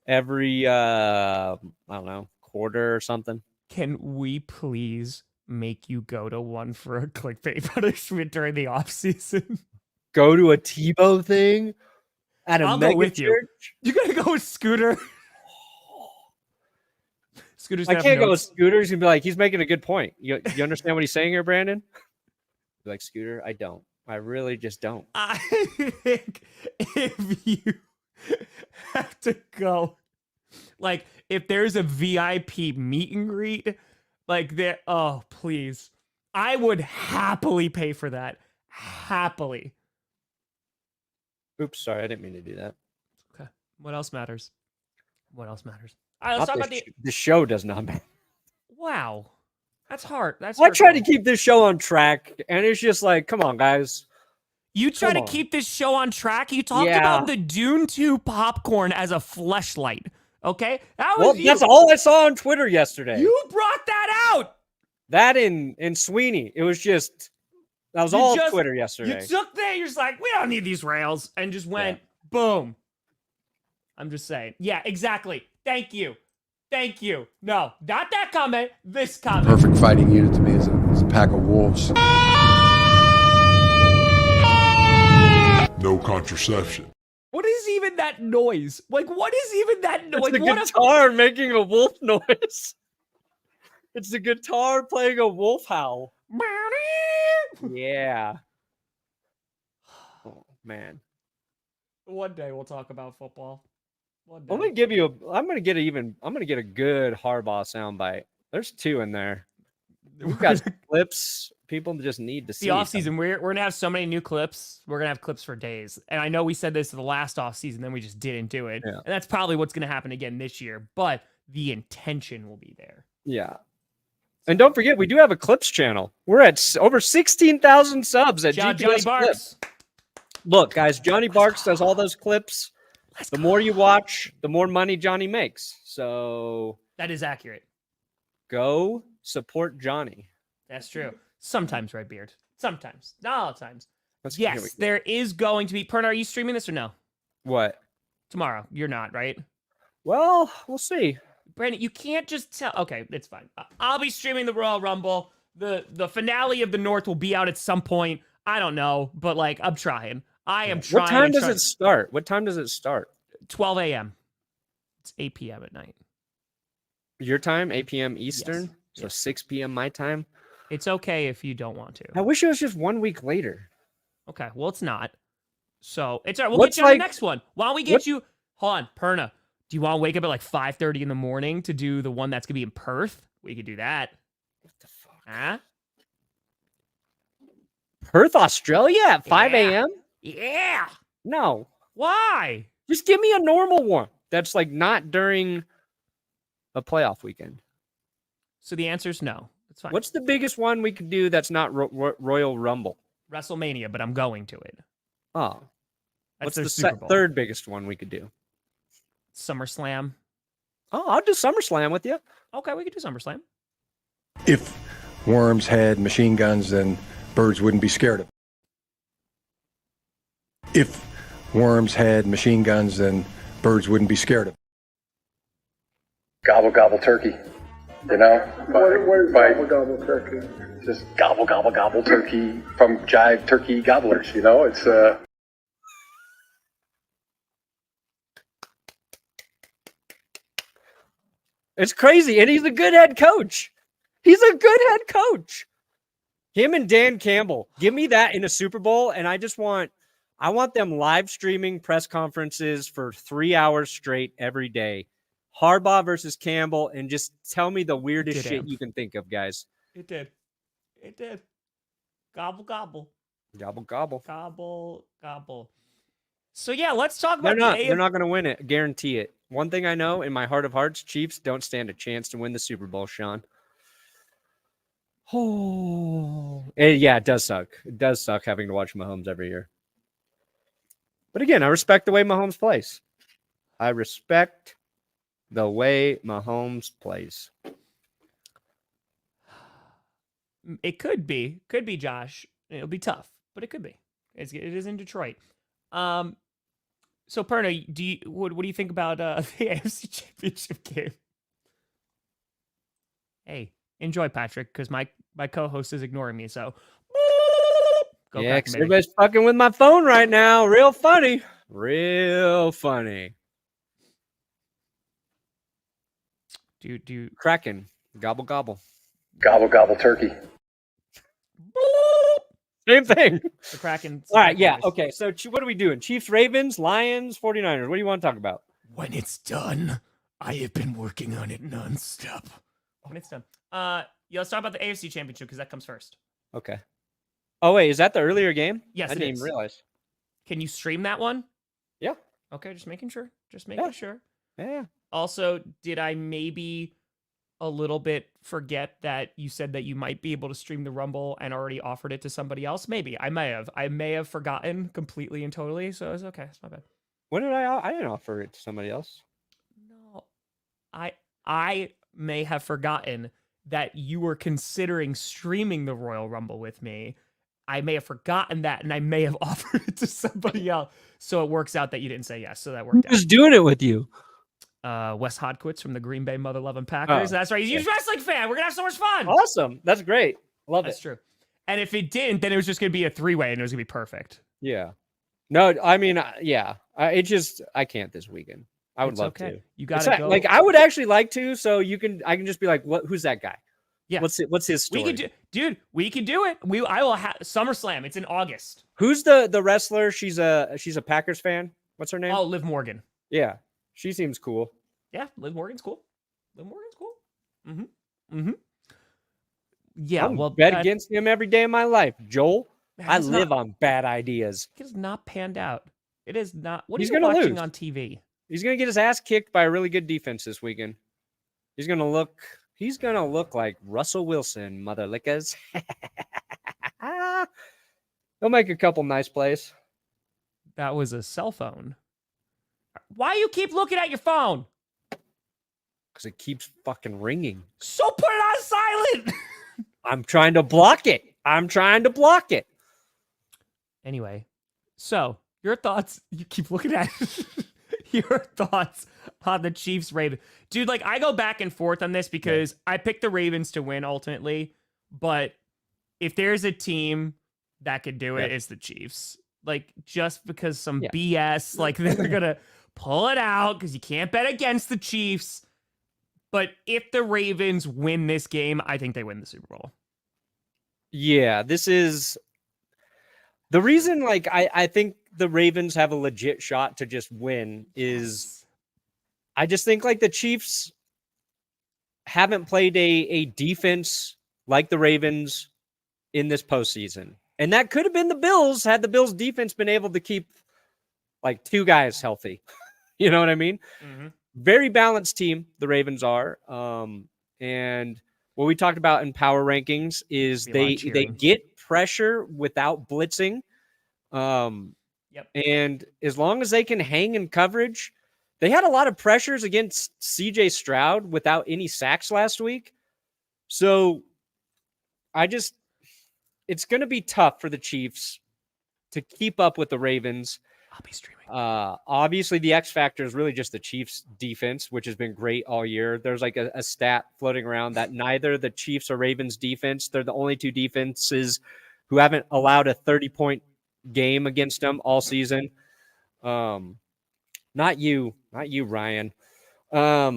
every I don't know, quarter or something. Can we please make you go to one for a clickbait punishment during the off season? Go to a Tebow thing at a I'll go mega with you. church. You gotta go with Scooter. Scooter's I gonna have can't go with notes. Scooter. He's gonna be like, he's making a good point. You understand what he's saying here, Brandon? Be like, Scooter, I don't. I really just don't. I think if you have to go, like, if there's a VIP meet and greet, like that, oh, please. I would happily pay for that. Happily. Oops, sorry, I didn't mean to do that. Okay. What else matters? What else matters? All right, let's talk about The show does not matter. Wow. That's hard. That's I try to hurtful. keep this show on track, and it's just like, come on, guys. You try Come to on. keep this show on track. You talked Yeah. about the Dune 2 popcorn as a fleshlight. Okay? That was Well, you. that's all I saw on Twitter yesterday. You brought that out. That in Sweeney. It was just that was You all just- Twitter yesterday. You took that, you're just like, we don't need these rails, and just went boom. I'm just saying. Yeah, exactly. Thank you. Thank you. No, not that comment. This comment. Perfect fighting unit to me is a pack of wolves. No contraception. What is even that noise? Like, what is even that noise? It's the What guitar making a wolf noise. It's the guitar playing a wolf howl. Yeah. Oh man. One day we'll talk about football. One day. I'm gonna get a good Harbaugh soundbite. There's two in there. We've got clips People just need to see the offseason. We're gonna have so many new clips. We're gonna have clips for days. And I know we said this the last offseason, then we just didn't do it. Yeah. And that's probably what's gonna happen again this year. But the intention will be there. Yeah. And don't forget, we do have a clips channel. We're at over 16,000 subs at Shout out GPS Johnny Barks. Clips. Look, guys, Johnny Barks does all those clips. The more you watch, the more money Johnny makes. So That is accurate. go support Johnny. That's true. Sometimes, right, Beard? Sometimes. Not all the times. Here we Yes, go. there is going to be. Perna, are you streaming this or no? What? Tomorrow. You're not, right? Well, we'll see. Brandon, you can't just tell. Okay, it's fine. I'll be streaming the Royal Rumble. The finale of the North will be out at some point. I don't know, but like I'm trying. I am trying. What time does it start? What time does it start? 12 a.m. It's 8 p.m. at night. Your time, 8 p.m. Eastern, Yes. so Yes. 6 p.m. my time. It's okay if you don't want to. I wish it was just 1 week later. Okay, well, it's not. So it's all right. We'll What's get you on like- the next one. Why don't we get what- you? Hold on, Perna. Do you want to wake up at like 5:30 in the morning to do the one that's gonna be in Perth? We could do that. What the fuck? Huh? Perth, Australia at 5 Yeah. a.m.? Yeah. No. Why? Just give me a normal one. That's like not during a playoff weekend. So the answer is no. It's fine. What's the biggest one we could do that's not Royal Rumble? WrestleMania? But I'm going to it. Oh. That's What's their the Super Bowl. third biggest one we could do? SummerSlam. Oh, I'll do SummerSlam with you. Okay, we could do SummerSlam. If worms had machine guns, then birds wouldn't be scared of them. If worms had machine guns, then birds wouldn't be scared of them. Gobble, gobble turkey. You know? Where's gobble gobble turkey? Just gobble, gobble, gobble turkey from Jive Turkey Gobblers, you know? It's, It's crazy. And he's a good head coach. He's a good head coach. Him and Dan Campbell. Give me that in a Super Bowl. And I want them live streaming press conferences for 3 hours straight every day. Harbaugh versus Campbell. And just tell me the weirdest shit you can think of, guys. It did. It did. Gobble gobble. Gobble, gobble. Gobble gobble. So yeah, let's talk about They're not going to win it. Guarantee it. One thing I know in my heart of hearts, Chiefs don't stand a chance to win the Super Bowl, Sean. Oh, yeah, it does suck. It does suck having to watch Mahomes every year. But again, I respect the way Mahomes plays. I respect the way Mahomes plays. It could be Josh. It'll be tough, but it could be. It is in Detroit. So Perna, what do you think about the AFC Championship game? Hey, enjoy, Patrick, because my co-host is ignoring me. So go Yeah, back, because baby. everybody's fucking with my phone right now. Real funny. Real funny. Do Kraken. Gobble, gobble. gobble, gobble turkey. Same thing. the Kraken? All right, yeah. Okay, so what are we doing? Chiefs, Ravens, Lions, 49ers. What do you want to talk about? When it's done, I have been working on it nonstop. When it's done. Yeah, let's talk about the AFC Championship because that comes first. Okay. Oh, wait, is that the earlier game? Yes, I it didn't is. even realize. Can you stream that one? Yeah. Okay, just making sure. Just making Yeah. sure. Yeah. Also, did I maybe a little bit forget that you said that you might be able to stream the Rumble and already offered it to somebody else? Maybe. I may have forgotten completely and totally, so it's okay. It's not bad. When did I didn't offer it to somebody else. No. I may have forgotten that you were considering streaming the Royal Rumble with me. I may have forgotten that, and I may have offered it to somebody else. So it works out that you didn't say yes. So that worked out. Who's doing it with you? Wes Hodkowitz from the Green Bay Mother Loving Packers. Oh, That's right. He's a huge wrestling fan. We're gonna have so much fun. Awesome. That's great. Love That's it. true. And if it didn't, then it was just gonna be a 3-way, and it was gonna be perfect. Yeah. No, I mean, yeah. I can't this weekend. I would It's love okay. to. You It's gotta not- go. Like I would actually like to, so I can just be like, who's that guy? Yeah. What's his story? We could dude. We could do it. I will have SummerSlam. It's in August. Who's the wrestler? She's a Packers fan. What's her name? Oh, Liv Morgan. Yeah. She seems cool. Yeah, Liv Morgan's cool. Liv Morgan's cool. Mm-hmm. Mm-hmm. Yeah, I'm well, bet against him every day of my life, Joel. I live on bad ideas. It has not panned out. It is not. What are He's you gonna watching lose. on TV? He's gonna get his ass kicked by a really good defense this weekend. He's gonna look like Russell Wilson, mother lickers. He'll make a couple nice plays. That was a cell phone. Why you keep looking at your phone? Because it keeps fucking ringing. So put it on silent. I'm trying to block it. Anyway, so your thoughts. You keep looking at it. Your thoughts on the Chiefs Ravens. Dude, like I go back and forth on this because I picked the Ravens to win ultimately, but if there's a team that could do it, it's the Chiefs. Like just because some BS, like they're gonna pull it out because you can't bet against the Chiefs. But if the Ravens win this game, I think they win the Super Bowl. Yeah, this is the reason. Like I think the Ravens have a legit shot to just win is I just think like the Chiefs haven't played a defense like the Ravens in this postseason. And that could have been the Bills had the Bills defense been able to keep like two guys healthy. You know what I mean? Mm-hmm. Very balanced team, the Ravens are. And what we talked about in power rankings is they get pressure without blitzing. And as long as they can hang in coverage, they had a lot of pressures against CJ Stroud without any sacks last week. So it's going to be tough for the Chiefs to keep up with the Ravens. I'll be streaming. Obviously, the X factor is really just the Chiefs' defense, which has been great all year. There's like a stat floating around that neither the Chiefs or Ravens defense, they're the only two defenses who haven't allowed a 30-point game against them all season. Not you, Ryan. But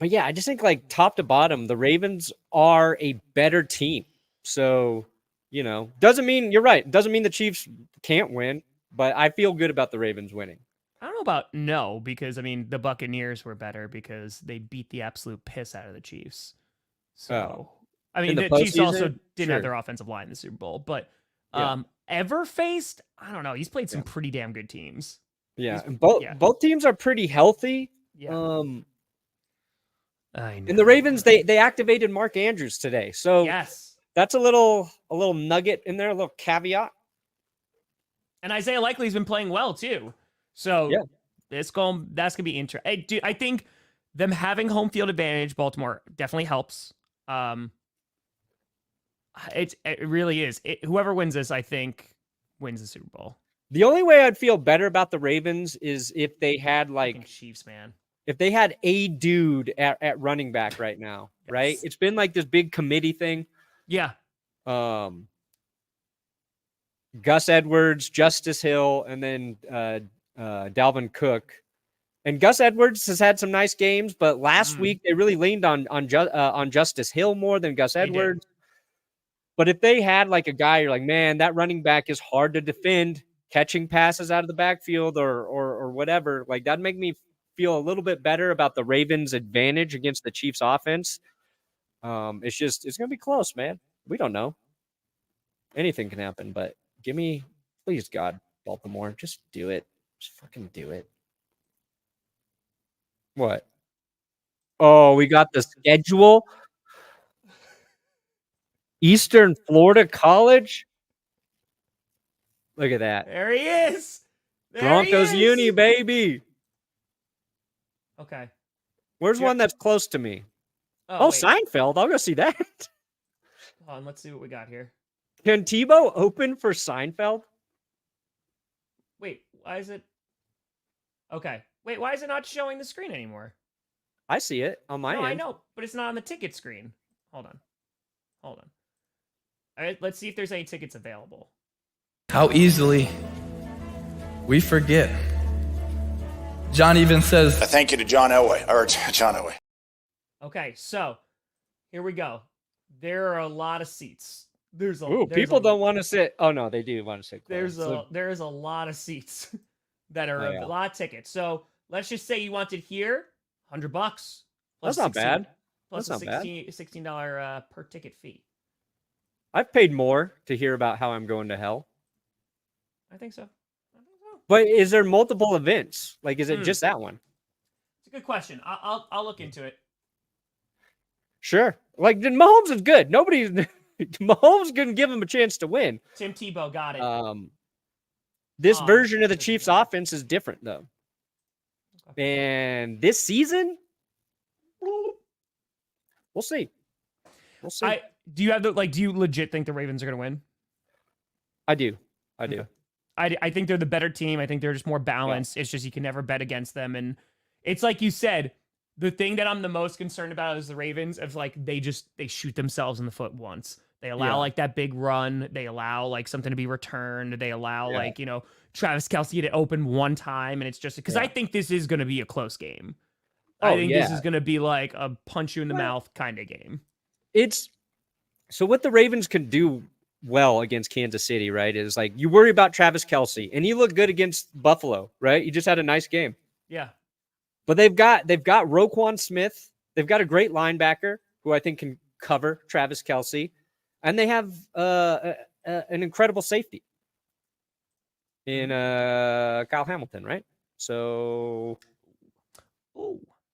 yeah, I just think like top to bottom, the Ravens are a better team. So, doesn't mean you're right. Doesn't mean the Chiefs can't win, but I feel good about the Ravens winning. I don't know about no, because I mean the Buccaneers were better because they beat the absolute piss out of the Chiefs. So I mean the Chiefs also didn't have their offensive line in the Super Bowl, but ever faced, I don't know. He's played some pretty damn good teams. Yeah, and both teams are pretty healthy. Yeah. I know. And the Ravens, they activated Mark Andrews today. So that's a little nugget in there, a little caveat. And Isaiah Likely's been playing well too. So that's gonna be interesting. I think them having home field advantage, Baltimore, definitely helps. It really is. Whoever wins this, I think, wins the Super Bowl. The only way I'd feel better about the Ravens is if they had like Chiefs, man. If they had a dude at running back right now, right? It's been like this big committee thing. Yeah. Gus Edwards, Justice Hill, and then Dalvin Cook. And Gus Edwards has had some nice games, but last week they really leaned on Justice Hill more than Gus Edwards. But if they had like a guy, you're like, man, that running back is hard to defend, catching passes out of the backfield or whatever, like that'd make me feel a little bit better about the Ravens' advantage against the Chiefs' offense. It's gonna be close, man. We don't know. Anything can happen, but give me, please, God, Baltimore, just do it. Just fucking do it. What? Oh, we got the schedule. Eastern Florida College. Look at that. There he is. Broncos Uni, baby. Okay. Where's one that's close to me? Oh, Seinfeld. I'll go see that. Hold on, let's see what we got here. Can Tebow open for Seinfeld? Wait, why is it? Okay. Wait, why is it not showing the screen anymore? I see it on my end. I know, but it's not on the ticket screen. Hold on. All right, let's see if there's any tickets available. How easily we forget. John even says, A thank you to John Elway. Or John Elway. Okay, so here we go. There are a lot of seats. People don't want to sit. Oh no, they do want to sit close. There is a lot of seats that are a lot of tickets. So let's just say you wanted here, $100. That's not bad. plus That's a not bad. $16 per ticket fee. I've paid more to hear about how I'm going to hell. I think so. But is there multiple events? Like, is it just that one? It's a good question. I'll look into it. Sure. Like, Mahomes is good. Mahomes couldn't give him a chance to win. Tim Tebow got it. This version of the Chiefs offense is different, though. Okay. And this season, we'll see. We'll see. Do you legit think the Ravens are going to win? I do. Okay. I think they're the better team. I think they're just more balanced. Yeah. It's just you can never bet against them. And it's like you said, the thing that I'm the most concerned about is the Ravens of like they shoot themselves in the foot once. They allow like that big run. They allow like something to be returned. They allow like, Travis Kelce to open one time. And it's just because I think this is going to be a close game. I think this is going to be like a punch you in the mouth kind of game. So what the Ravens can do well against Kansas City, right, is like you worry about Travis Kelce, and he looked good against Buffalo, right? You just had a nice game. Yeah. But they've got Roquan Smith. They've got a great linebacker who I think can cover Travis Kelce, and they have an incredible safety in Kyle Hamilton, right? So,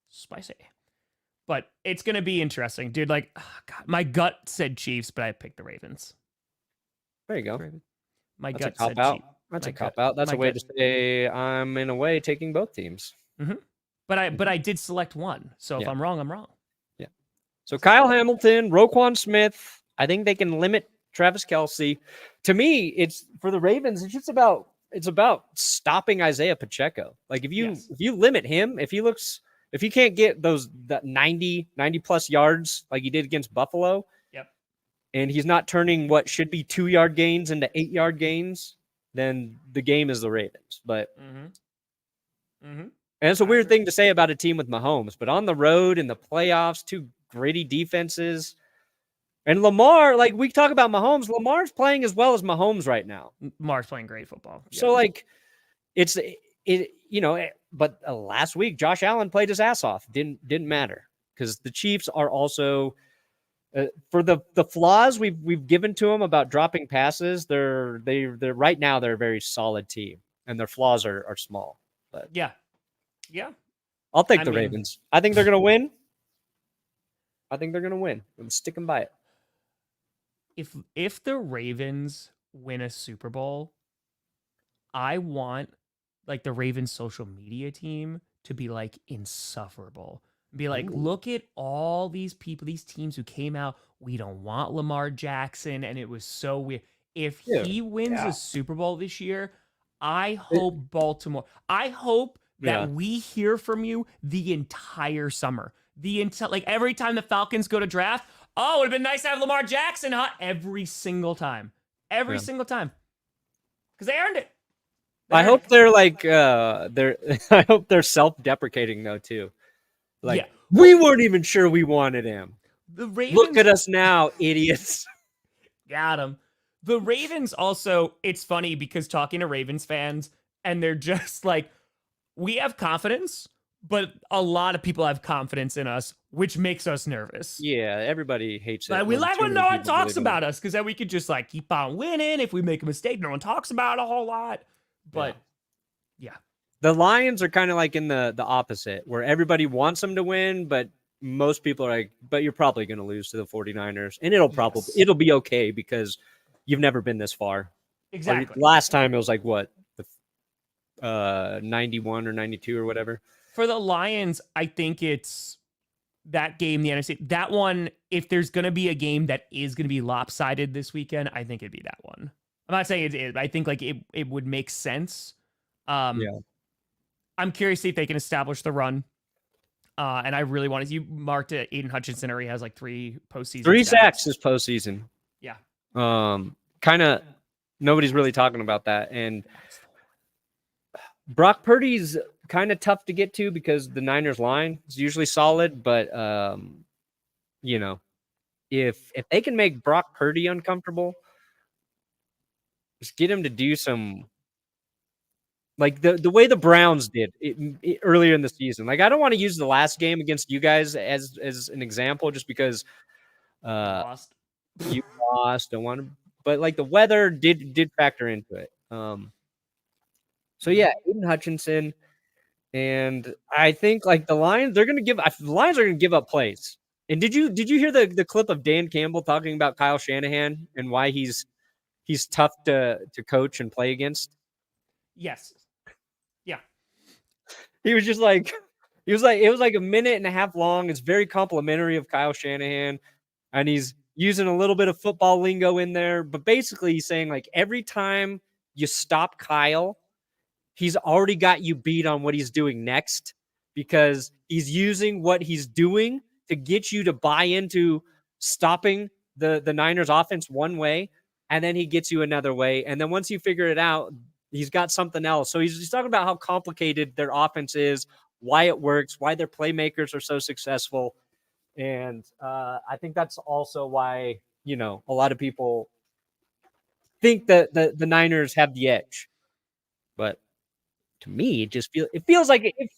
spicy. But it's going to be interesting, dude. Like, God, my gut said Chiefs, but I picked the Ravens. There you go. My That's gut a cop said out. Chiefs. That's a cop out. That's a way to say I'm in a way taking both teams. Mm-hmm. But I did select one. So if I'm wrong, I'm wrong. Yeah. So Kyle Hamilton, Roquan Smith. I think they can limit Travis Kelce. To me, it's for the Ravens. It's just about stopping Isaiah Pacheco. Like if you limit him, if he can't get that 90 plus yards like he did against Buffalo, and he's not turning what should be 2-yard gains into 8-yard gains, then the game is the Ravens. But and it's a weird thing to say about a team with Mahomes, but on the road in the playoffs, two gritty defenses. And Lamar, like we talk about Mahomes, Lamar's playing as well as Mahomes right now. Lamar's playing great football. So like but last week Josh Allen played his ass off. Didn't matter because the Chiefs are also for the flaws we've given to them about dropping passes. They're right now they're a very solid team, and their flaws are small. But yeah, I'll take the Ravens. I think they're gonna win. I'm sticking by it. If the Ravens win a Super Bowl, I want like the Ravens social media team to be like insufferable. Be like, look at all these people, these teams who came out. We don't want Lamar Jackson, and it was so weird. If he wins a Super Bowl this year, I hope Baltimore. I hope that we hear from you the entire summer. Like every time the Falcons go to draft, it would have been nice to have Lamar Jackson, huh? Every single time. Single time. Because they earned it. I hope they're like I hope they're self-deprecating though too. Like we weren't even sure we wanted him. The Ravens, look at us now, idiots. Got him. The Ravens also, it's funny because talking to Ravens fans, and they're just like, we have confidence, but a lot of people have confidence in us, which makes us nervous. Yeah, everybody hates it. Like, we like when no one talks about us, because then we could just like keep on winning. If we make a mistake, no one talks about it a whole lot. But yeah. The Lions are kind of like in the opposite, where everybody wants them to win, but most people are like, but you're probably going to lose to the 49ers. And it'll be okay because you've never been this far. Exactly. Last time it was like what? 91 or 92 or whatever. For the Lions, I think it's that game, the NFC. That one, if there's going to be a game that is going to be lopsided this weekend, I think it'd be that one. I'm not saying it. I think like it would make sense. I'm curious to see if they can establish the run. And I really wanted you marked it. Aiden Hutchinson already has like 3 postseason. 3 sacks this postseason. Yeah. Kind of nobody's really talking about that. And Brock Purdy's kind of tough to get to because the Niners line is usually solid, but if they can make Brock Purdy uncomfortable, just get him to do some Like the way the Browns did earlier in the season. Like I don't want to use the last game against you guys as an example, just because Lost. you lost. Don't want to, but like the weather did factor into it. So yeah, Aiden Hutchinson, and I think like the Lions, the Lions are gonna give up plays. And did you hear the clip of Dan Campbell talking about Kyle Shanahan and why he's tough to coach and play against? Yes. Yeah. He was just like, it was like a minute and a half long. It's very complimentary of Kyle Shanahan, and he's using a little bit of football lingo in there. But basically, he's saying like every time you stop Kyle, he's already got you beat on what he's doing next, because he's using what he's doing to get you to buy into stopping the Niners offense one way, and then he gets you another way. And then once you figure it out, he's got something else. So he's talking about how complicated their offense is, why it works, why their playmakers are so successful. And I think that's also why, a lot of people think that the Niners have the edge. But to me, it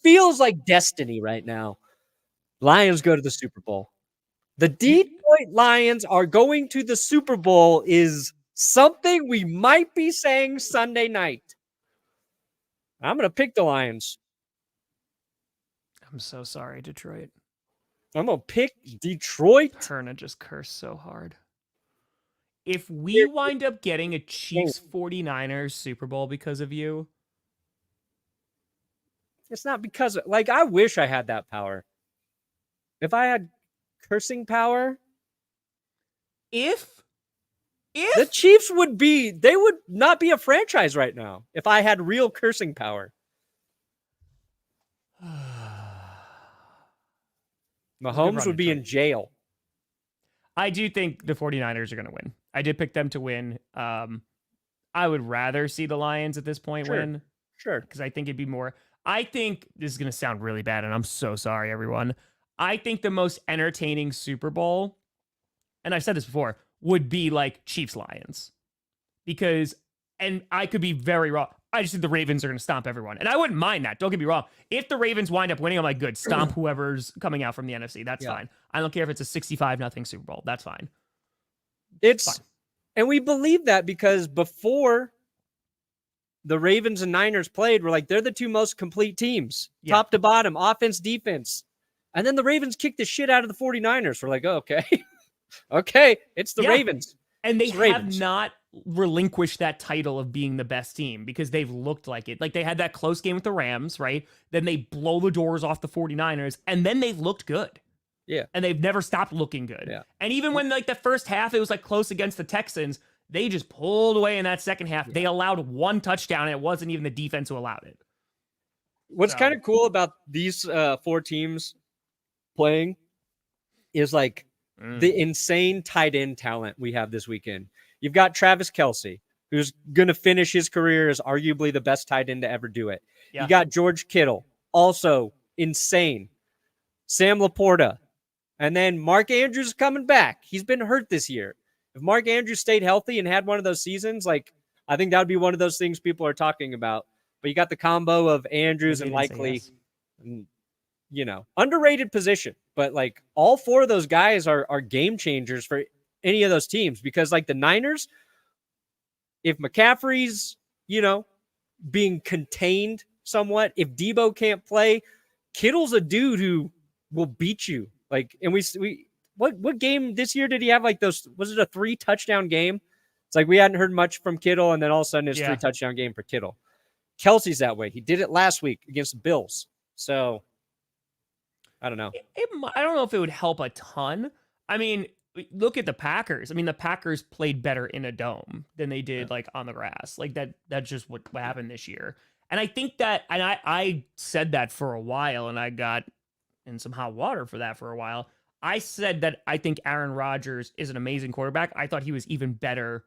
feels like destiny right now. Lions go to the Super Bowl. The Detroit Lions are going to the Super Bowl is something we might be saying Sunday night. I'm going to pick the Lions. I'm so sorry, Detroit. I'm going to pick Detroit. Perna just cursed so hard. If we wind up getting a Chiefs 49ers Super Bowl because of you, it's not because I wish I had that power. If I had cursing power, if the Chiefs would not be a franchise right now if I had real cursing power. Mahomes would be in jail. I do think the 49ers are going to win. I did pick them to win. I would rather see the Lions at this point win. Sure. Because I think it'd be more. I think this is going to sound really bad, and I'm so sorry, everyone. I think the most entertaining Super Bowl, and I've said this before, would be like Chiefs-Lions. Because, and I could be very wrong, I just think the Ravens are going to stomp everyone. And I wouldn't mind that. Don't get me wrong. If the Ravens wind up winning, I'm like, good, stomp whoever's coming out from the NFC. That's fine. I don't care if it's a 65-0 Super Bowl. That's fine. It's fine. And we believe that because before the Ravens and Niners played, we're like, they're the two most complete teams, top to bottom, offense, defense. And then the Ravens kicked the shit out of the 49ers. We're like, oh, okay. Okay, it's the Ravens. And they have not relinquished that title of being the best team because they've looked like it. Like they had that close game with the Rams, right? Then they blow the doors off the 49ers, and then they've looked good. Yeah. And they've never stopped looking good. Yeah. And even when like the first half, it was like close against the Texans, they just pulled away in that second half. Yeah. They allowed one touchdown, and it wasn't even the defense who allowed it. What's kind of cool about these four teams playing is like the insane tight end talent we have this weekend. You've got Travis Kelce, who's going to finish his career as arguably the best tight end to ever do it. Yeah. You got George Kittle, also insane. Sam Laporta. And then Mark Andrews is coming back. He's been hurt this year. If Mark Andrews stayed healthy and had one of those seasons, like I think that would be one of those things people are talking about. But you got the combo of Andrews and likely, underrated position. But like all four of those guys are game changers for any of those teams, because like the Niners, if McCaffrey's, being contained somewhat, if Deebo can't play, Kittle's a dude who will beat you. Like, and what game this year did he have? Like those, was it a 3 touchdown game? It's like we hadn't heard much from Kittle, and then all of a sudden it's 3 touchdown game for Kittle. Kelsey's that way. He did it last week against the Bills. So I don't know. I don't know if it would help a ton. I mean, look at the Packers. I mean, the Packers played better in a dome than they did like on the grass. Like that's just what happened this year. And I think that, and I said that for a while, and I got in some hot water for that for a while. I said that I think Aaron Rodgers is an amazing quarterback. I thought he was even better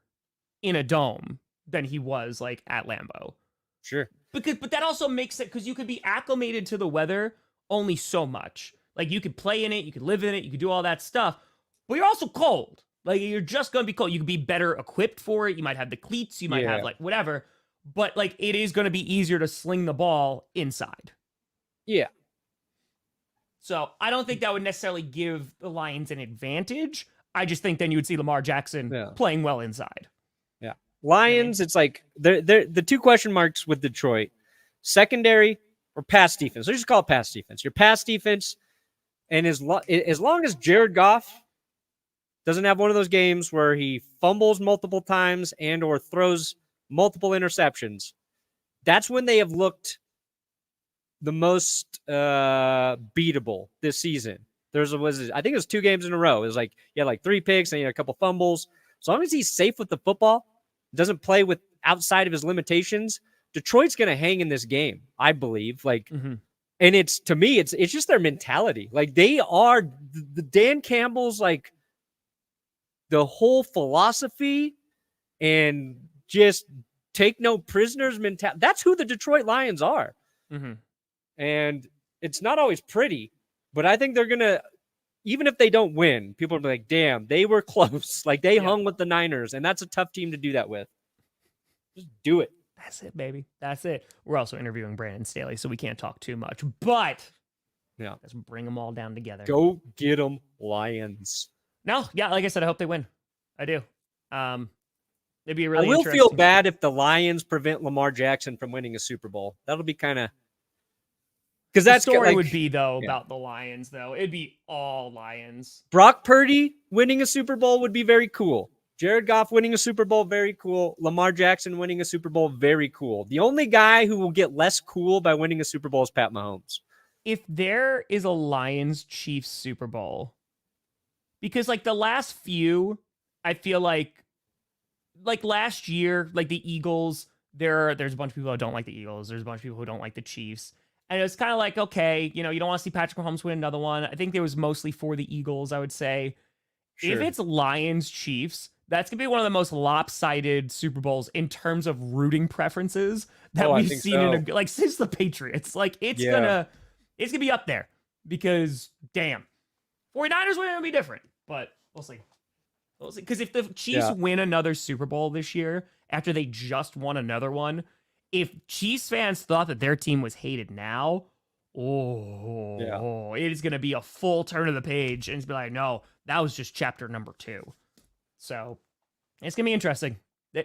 in a dome than he was like at Lambeau. Sure. But that also makes it, because you could be acclimated to the weather only so much. Like you could play in it, you could live in it, you could do all that stuff, but you're also cold. Like you're just going to be cold. You could be better equipped for it. You might have the cleats, you might have like whatever, but like it is going to be easier to sling the ball inside. Yeah. So I don't think that would necessarily give the Lions an advantage. I just think then you would see Lamar Jackson playing well inside. Yeah. Lions, it's like they're the two question marks with Detroit: secondary or pass defense. Let's just call it pass defense. Your pass defense, and as long as Jared Goff doesn't have one of those games where he fumbles multiple times and or throws multiple interceptions, that's when they have looked the most beatable this season. I think it was 2 games in a row. It was like, like 3 picks and a couple fumbles. As long as he's safe with the football, doesn't play with outside of his limitations, Detroit's going to hang in this game, I believe. Like, and it's, to me, it's just their mentality. Like, they are the Dan Campbell's, like, the whole philosophy and just take no prisoners mentality. That's who the Detroit Lions are. And it's not always pretty, but I think they're going to, even if they don't win, people will be like, damn, they were close. Like, they hung with the Niners, and that's a tough team to do that with. Just do it. That's it, baby. That's it. We're also interviewing Brandon Staley, so we can't talk too much, but let's bring them all down together. Go get them, Lions. No, like I said, I hope they win. I do. It'd be really I will feel bad if the Lions prevent Lamar Jackson from winning a Super Bowl. That'll be kind of, because that story would be about the Lions, though. It'd be all Lions. Brock Purdy winning a Super Bowl would be very cool. Jared Goff winning a Super Bowl, very cool. Lamar Jackson winning a Super Bowl, very cool. The only guy who will get less cool by winning a Super Bowl is Pat Mahomes. If there is a Lions-Chiefs Super Bowl, because like the last few, I feel like last year, like the Eagles, there's a bunch of people who don't like the Eagles. There's a bunch of people who don't like the Chiefs. And it's kind of like, okay, you don't want to see Patrick Mahomes win another one. I think there was mostly for the Eagles, I would say. Sure. If it's Lions-Chiefs, that's going to be one of the most lopsided Super Bowls in terms of rooting preferences that we've seen since the Patriots. Like, it's gonna be up there because, damn, 49ers win, it'll be different, but we'll see. Because if the Chiefs win another Super Bowl this year after they just won another one, if Chiefs fans thought that their team was hated now, it is going to be a full turn of the page, and it's be like, no, that was just chapter number 2. So it's going to be interesting.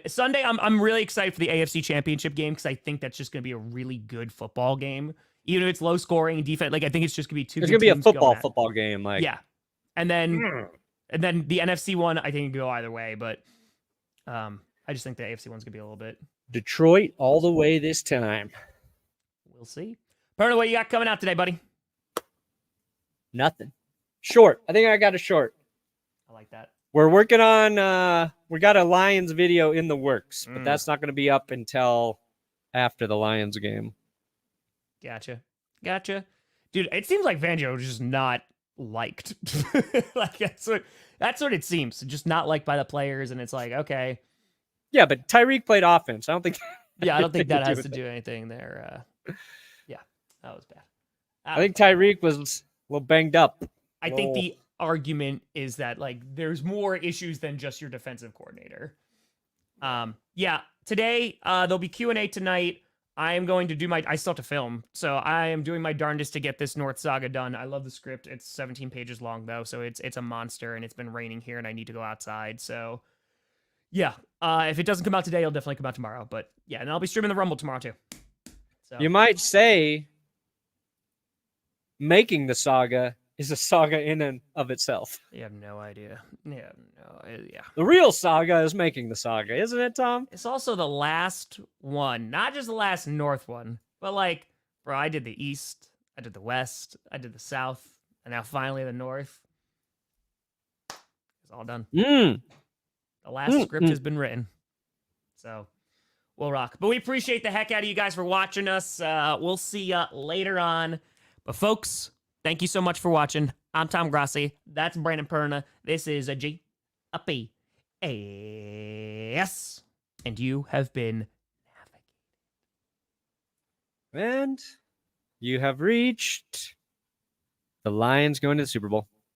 Sunday, I'm really excited for the AFC Championship game because I think that's just going to be a really good football game. Even if it's low scoring defense, like I think it's just going to be 2 It's going to be a football game. Like, and then the NFC one, I think it can go either way, but I just think the AFC one's going to be a little bit. Detroit all the way this time. We'll see. Perna, what you got coming out today, buddy? Nothing. Short. I think I got a short. I like that. We're working on, we got a Lions video in the works, but that's not going to be up until after the Lions game. Gotcha. Dude, it seems like Fangio is just not liked. Like that's what it seems. Just not liked by the players, and it's like, okay. Yeah, but Tyreek played offense. I don't think that has to do anything there. That was bad. I think Tyreek was a little banged up. I think the argument is that like there's more issues than just your defensive coordinator. Today there'll be Q&A tonight. I am going to do I still have to film, so I am doing my darndest to get this North Saga done. I love the script. It's 17 pages long though, so it's a monster, and it's been raining here and I need to go outside. So if it doesn't come out today, it'll definitely come out tomorrow. But and I'll be streaming the Rumble tomorrow too. So you might say making the saga is a saga in and of itself. You have no idea. Yeah. The real saga is making the saga, isn't it, Tom? It's also the last one, not just the last North one, but like, bro, I did the East, I did the West, I did the South, and now finally the North. It's all done. The last script has been written. So we'll rock. But we appreciate the heck out of you guys for watching us. We'll see you later on. But folks, thank you so much for watching. I'm Tom Grossi. That's Brandon Perna. This is a G, a P, a S. And you have been navigated. And you have reached the Lions going to the Super Bowl.